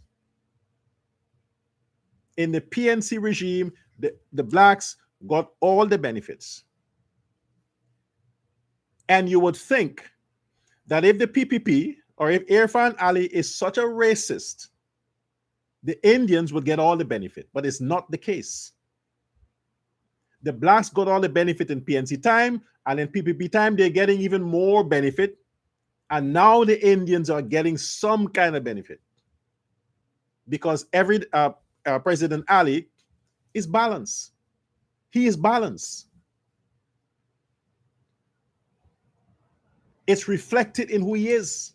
A: in the PNC regime, the blacks got all the benefits. And you would think that if the PPP or if Irfan Ali is such a racist, the Indians would get all the benefit, but it's not the case. The blacks got all the benefit in PNC time, and in PPP time, they're getting even more benefit. And now the Indians are getting some kind of benefit because every President Ali is balanced. He is balanced. It's reflected in who he is.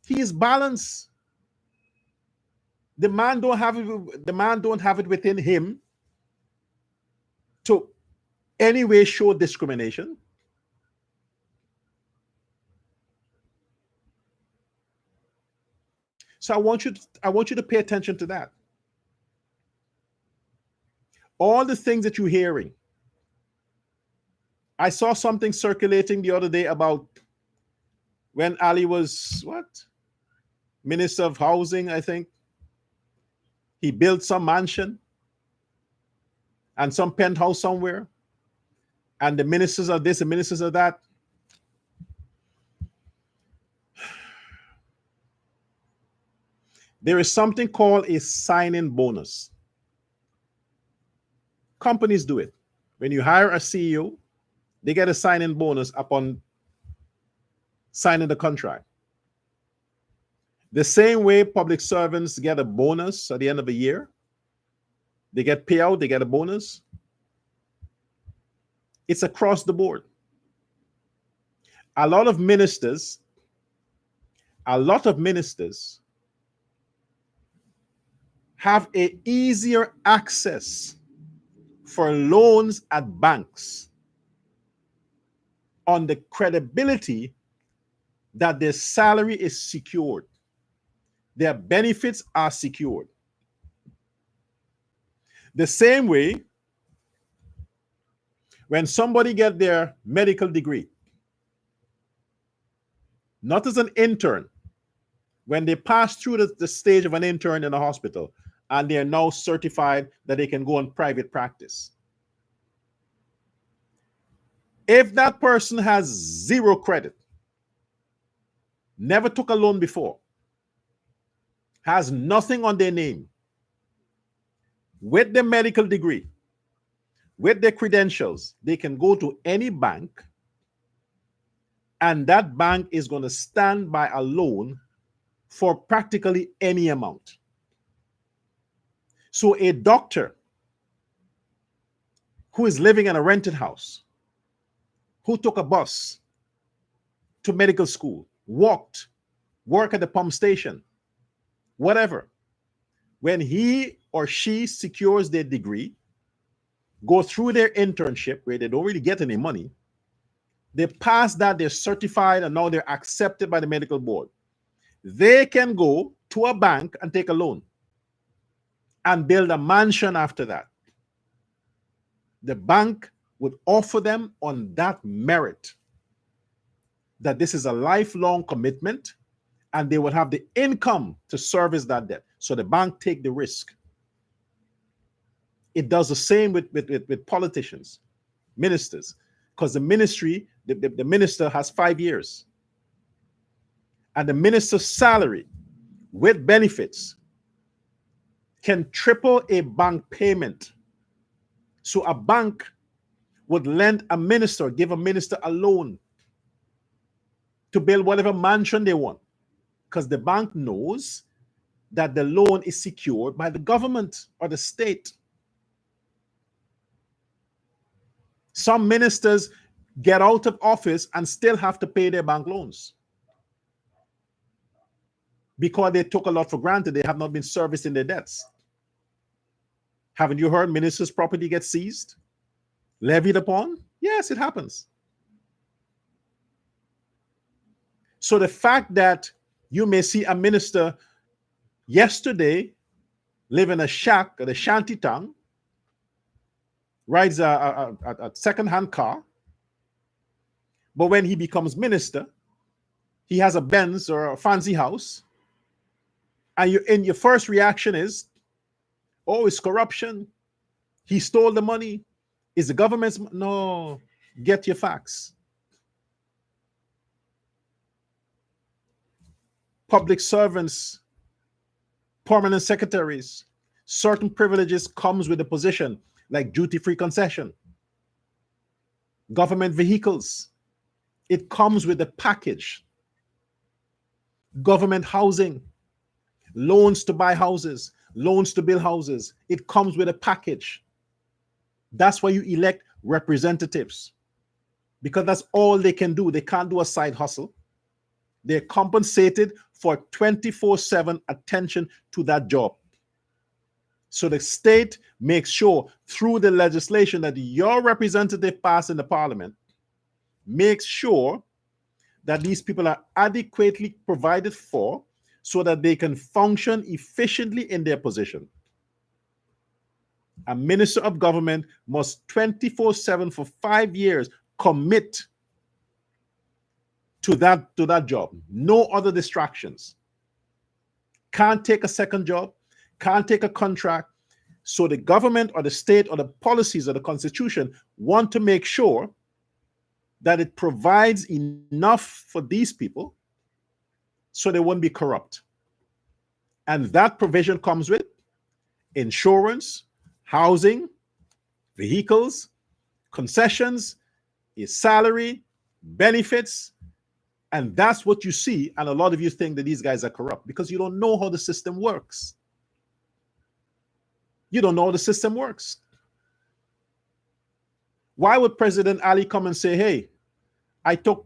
A: He is balanced. The man don't have it within him to any way show discrimination. So I want you to pay attention to that. All the things that you're hearing. I saw something circulating the other day about when Ali was Minister of Housing, I think. He built some mansion and some penthouse somewhere. And the ministers are this, the ministers are that. There is something called a sign-in bonus. Companies do it. When you hire a CEO, they get a sign-in bonus upon signing the contract. The same way public servants get a bonus at the end of the year. They get payout, they get a bonus. It's across the board. A lot of ministers have a easier access for loans at banks on the credibility that their salary is secured. Their benefits are secured. The same way, when somebody gets their medical degree, not as an intern, when they pass through the stage of an intern in a hospital, and they are now certified that they can go on private practice. If that person has zero credit, never took a loan before, has nothing on their name, with their medical degree, with their credentials, they can go to any bank, and that bank is going to stand by a loan for practically any amount. So a doctor who is living in a rented house, who took a bus to medical school, walked, work at the pump station, whatever, when he or she secures their degree, go through their internship where they don't really get any money, they pass that, they're certified, and now they're accepted by the medical board. They can go to a bank and take a loan and build a mansion after that. The bank would offer them on that merit that this is a lifelong commitment, and they would have the income to service that debt. So the bank take the risk. It does the same with politicians, ministers, because the ministry, the minister has 5 years. And the minister's salary with benefits can triple a bank payment. So a bank would lend a minister, give a minister a loan to build whatever mansion they want, because the bank knows that the loan is secured by the government or the state. Some ministers get out of office and still have to pay their bank loans because they took a lot for granted. They have not been servicing their debts. Haven't you heard ministers' property gets seized, levied upon? Yes, it happens. So the fact that you may see a minister yesterday live in a shack at a shanty town, rides a second-hand car, but when he becomes minister, he has a Benz or a fancy house, and your first reaction is, oh, it's corruption. He stole the money. Is the government's? No, get your facts. Public servants, permanent secretaries, certain privileges comes with the position, like duty-free concession. Government vehicles, it comes with the package. Government housing, loans to buy houses, loans to build houses, it comes with a package. That's why you elect representatives, because that's all they can do. They can't do a side hustle. They're compensated for 24/7 attention to that job. So the state makes sure through the legislation that your representative passed in the parliament makes sure that these people are adequately provided for so that they can function efficiently in their position. A minister of government must 24/7 for 5 years commit to that job. No other distractions. Can't take a second job, can't take a contract. So the government or the state or the policies of the constitution want to make sure that it provides enough for these people so they won't be corrupt. And that provision comes with insurance, housing, vehicles, concessions, a salary, benefits. And that's what you see. And a lot of you think that these guys are corrupt because you don't know how the system works. You don't know how the system works. Why would President Ali come and say, hey, I took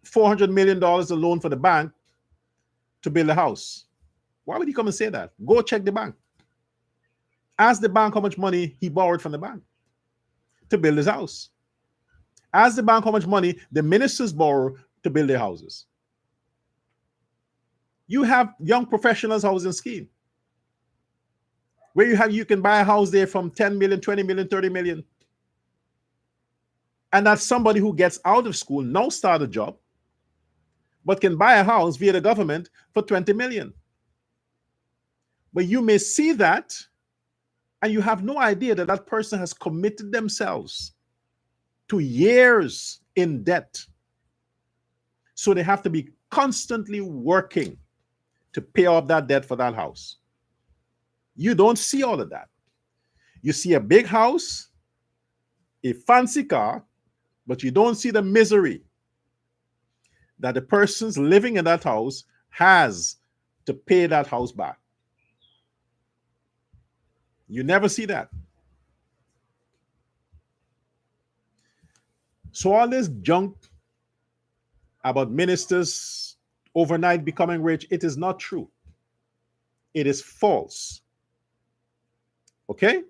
A: $400 million a loan for the bank to build a house? Why would he come and say that? Go check the bank. Ask the bank how much money he borrowed from the bank to build his house. Ask the bank how much money the ministers borrow to build their houses. You have young professionals housing scheme where you can buy a house there from 10 million, 20 million, 30 million. And that's somebody who gets out of school, now start a job, but can buy a house via the government for 20 million. But you may see that and you have no idea that that person has committed themselves to years in debt. So they have to be constantly working to pay off that debt for that house. You don't see all of that. You see a big house, a fancy car, but you don't see the misery that the person's living in that house has to pay that house back. You never see that. So all this junk about ministers overnight becoming rich, it is not true. It is false. Okay?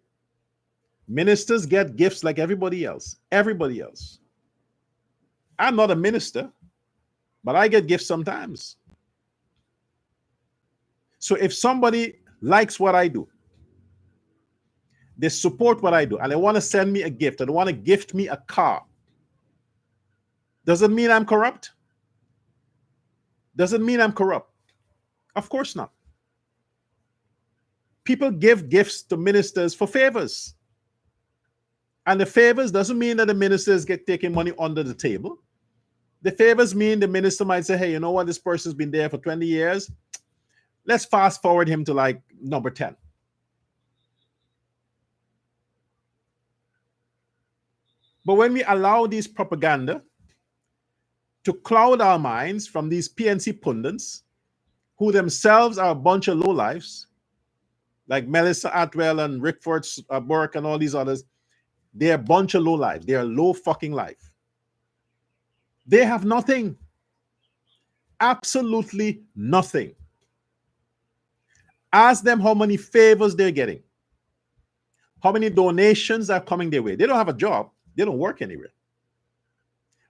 A: Ministers get gifts like everybody else. Everybody else. I'm not a minister, but I get gifts sometimes. So if somebody likes what I do, they support what I do, and they want to send me a gift, and they want to gift me a car, does it mean I'm corrupt? Does it mean I'm corrupt? Of course not. People give gifts to ministers for favors. And the favors doesn't mean that the ministers get taking money under the table. The favors mean the minister might say, hey, you know what? This person's been there for 20 years. Let's fast forward him to like number 10. But when we allow these propaganda to cloud our minds from these PNC pundits, who themselves are a bunch of lowlifes, like Melissa Atwell and Rickford Burke and all these others, they're a bunch of lowlifes. They're low fucking life. They have nothing. Absolutely nothing. Ask them how many favors they're getting. How many donations are coming their way. They don't have a job. They don't work anywhere.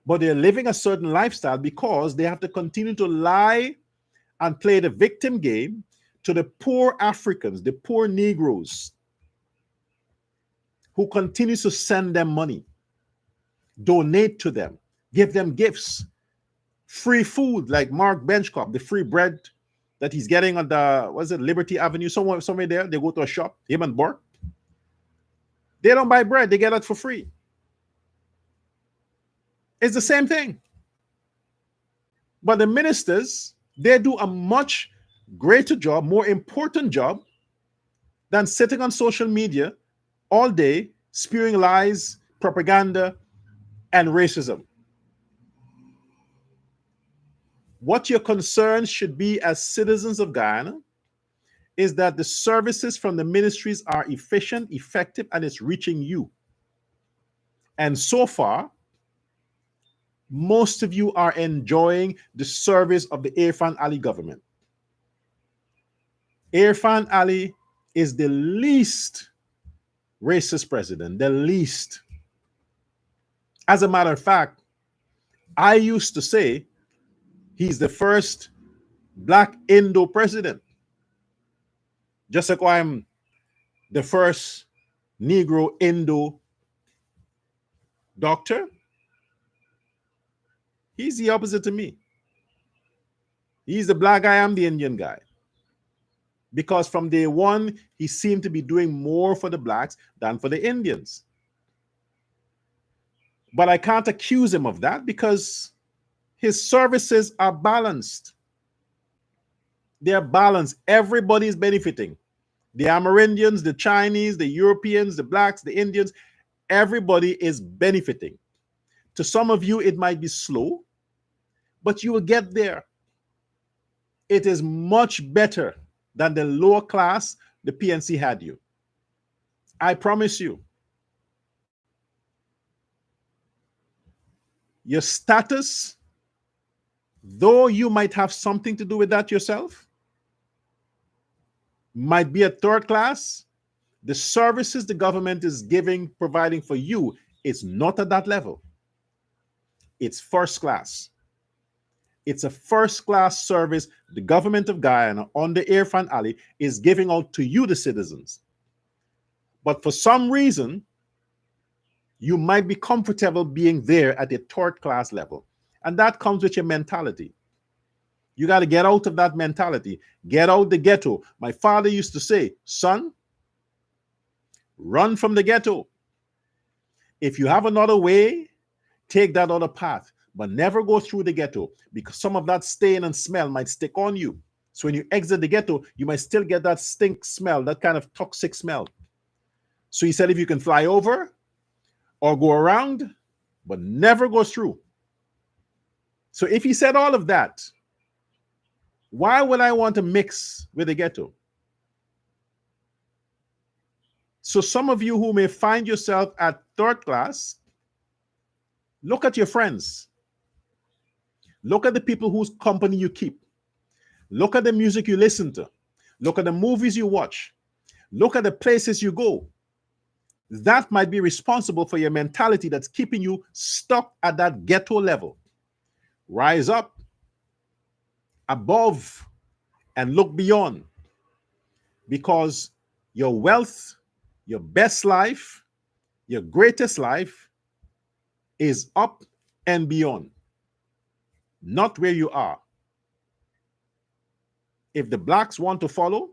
A: But they're living a certain lifestyle because they have to continue to lie and play the victim game to the poor Africans, the poor Negroes, who continues to send them money, donate to them, give them gifts, free food like Mark Benchcop, the free bread that he's getting on the, what is it, Liberty Avenue, somewhere there. They go to a shop, him and Bork. They don't buy bread, they get it for free. It's the same thing. But the ministers, they do a much greater job, more important job than sitting on social media all day, spewing lies, propaganda, and racism. What your concern should be as citizens of Guyana is that the services from the ministries are efficient, effective, and it's reaching you. And so far, most of you are enjoying the service of the Irfan Ali government. Irfan Ali is the least racist president, the least. As a matter of fact, I used to say he's the first Black Indo president. Just like I'm the first Negro Indo doctor, he's the opposite to me. He's the black guy, I'm the Indian guy. Because from day one, he seemed to be doing more for the blacks than for the Indians. But I can't accuse him of that because his services are balanced. They're balanced. Everybody is benefiting. The Amerindians, the Chinese, the Europeans, the blacks, the Indians, everybody is benefiting. To some of you, it might be slow, but you will get there. It is much better than the lower class the PNC had you. I promise you. Your status, though you might have something to do with that yourself, might be a third class, the services the government is providing for you is not at that level. It's first class. It's a first class service the government of Guyana under Irfan Ali is giving out to you, the citizens. But for some reason, you might be comfortable being there at a third class level. And that comes with your mentality. You got to get out of that mentality. Get out the ghetto. My father used to say, son, run from the ghetto. If you have another way Take that other path, but never go through the ghetto, because some of that stain and smell might stick on you. So when you exit the ghetto, you might still get that stink smell, that kind of toxic smell. So he said, if you can fly over or go around, but never go through. So if he said all of that, why would I want to mix with the ghetto? So some of you who may find yourself at third class, look at your friends. Look at the people whose company you keep. Look at the music you listen to. Look at the movies you watch. Look at the places you go. That might be responsible for your mentality that's keeping you stuck at that ghetto level. Rise up above and look beyond, because your wealth, your best life, your greatest life is up and beyond, not where you are. If the blacks want to follow,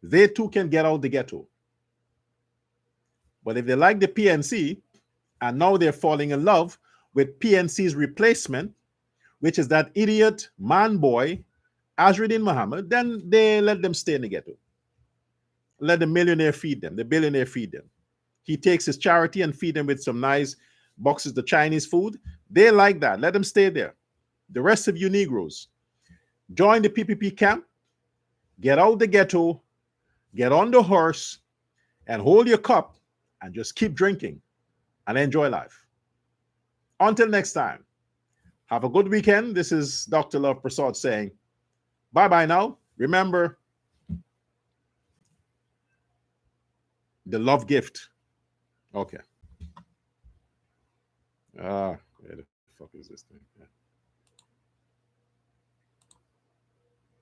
A: they too can get out the ghetto. But if they like the PNC, and now they're falling in love with PNC's replacement, which is that idiot man boy, Azruddin Muhammad, then they let them stay in the ghetto. Let the millionaire feed them, the billionaire feed them. He takes his charity and feed them with some nice boxes of Chinese food. They like that. Let them stay there. The rest of you Negroes, join the PPP camp, get out the ghetto, get on the horse, and hold your cup and just keep drinking and enjoy life. Until next time, have a good weekend. This is Dr. Love Prasad saying bye-bye now. Remember the love gift. Okay. Where the fuck is this thing? Yeah.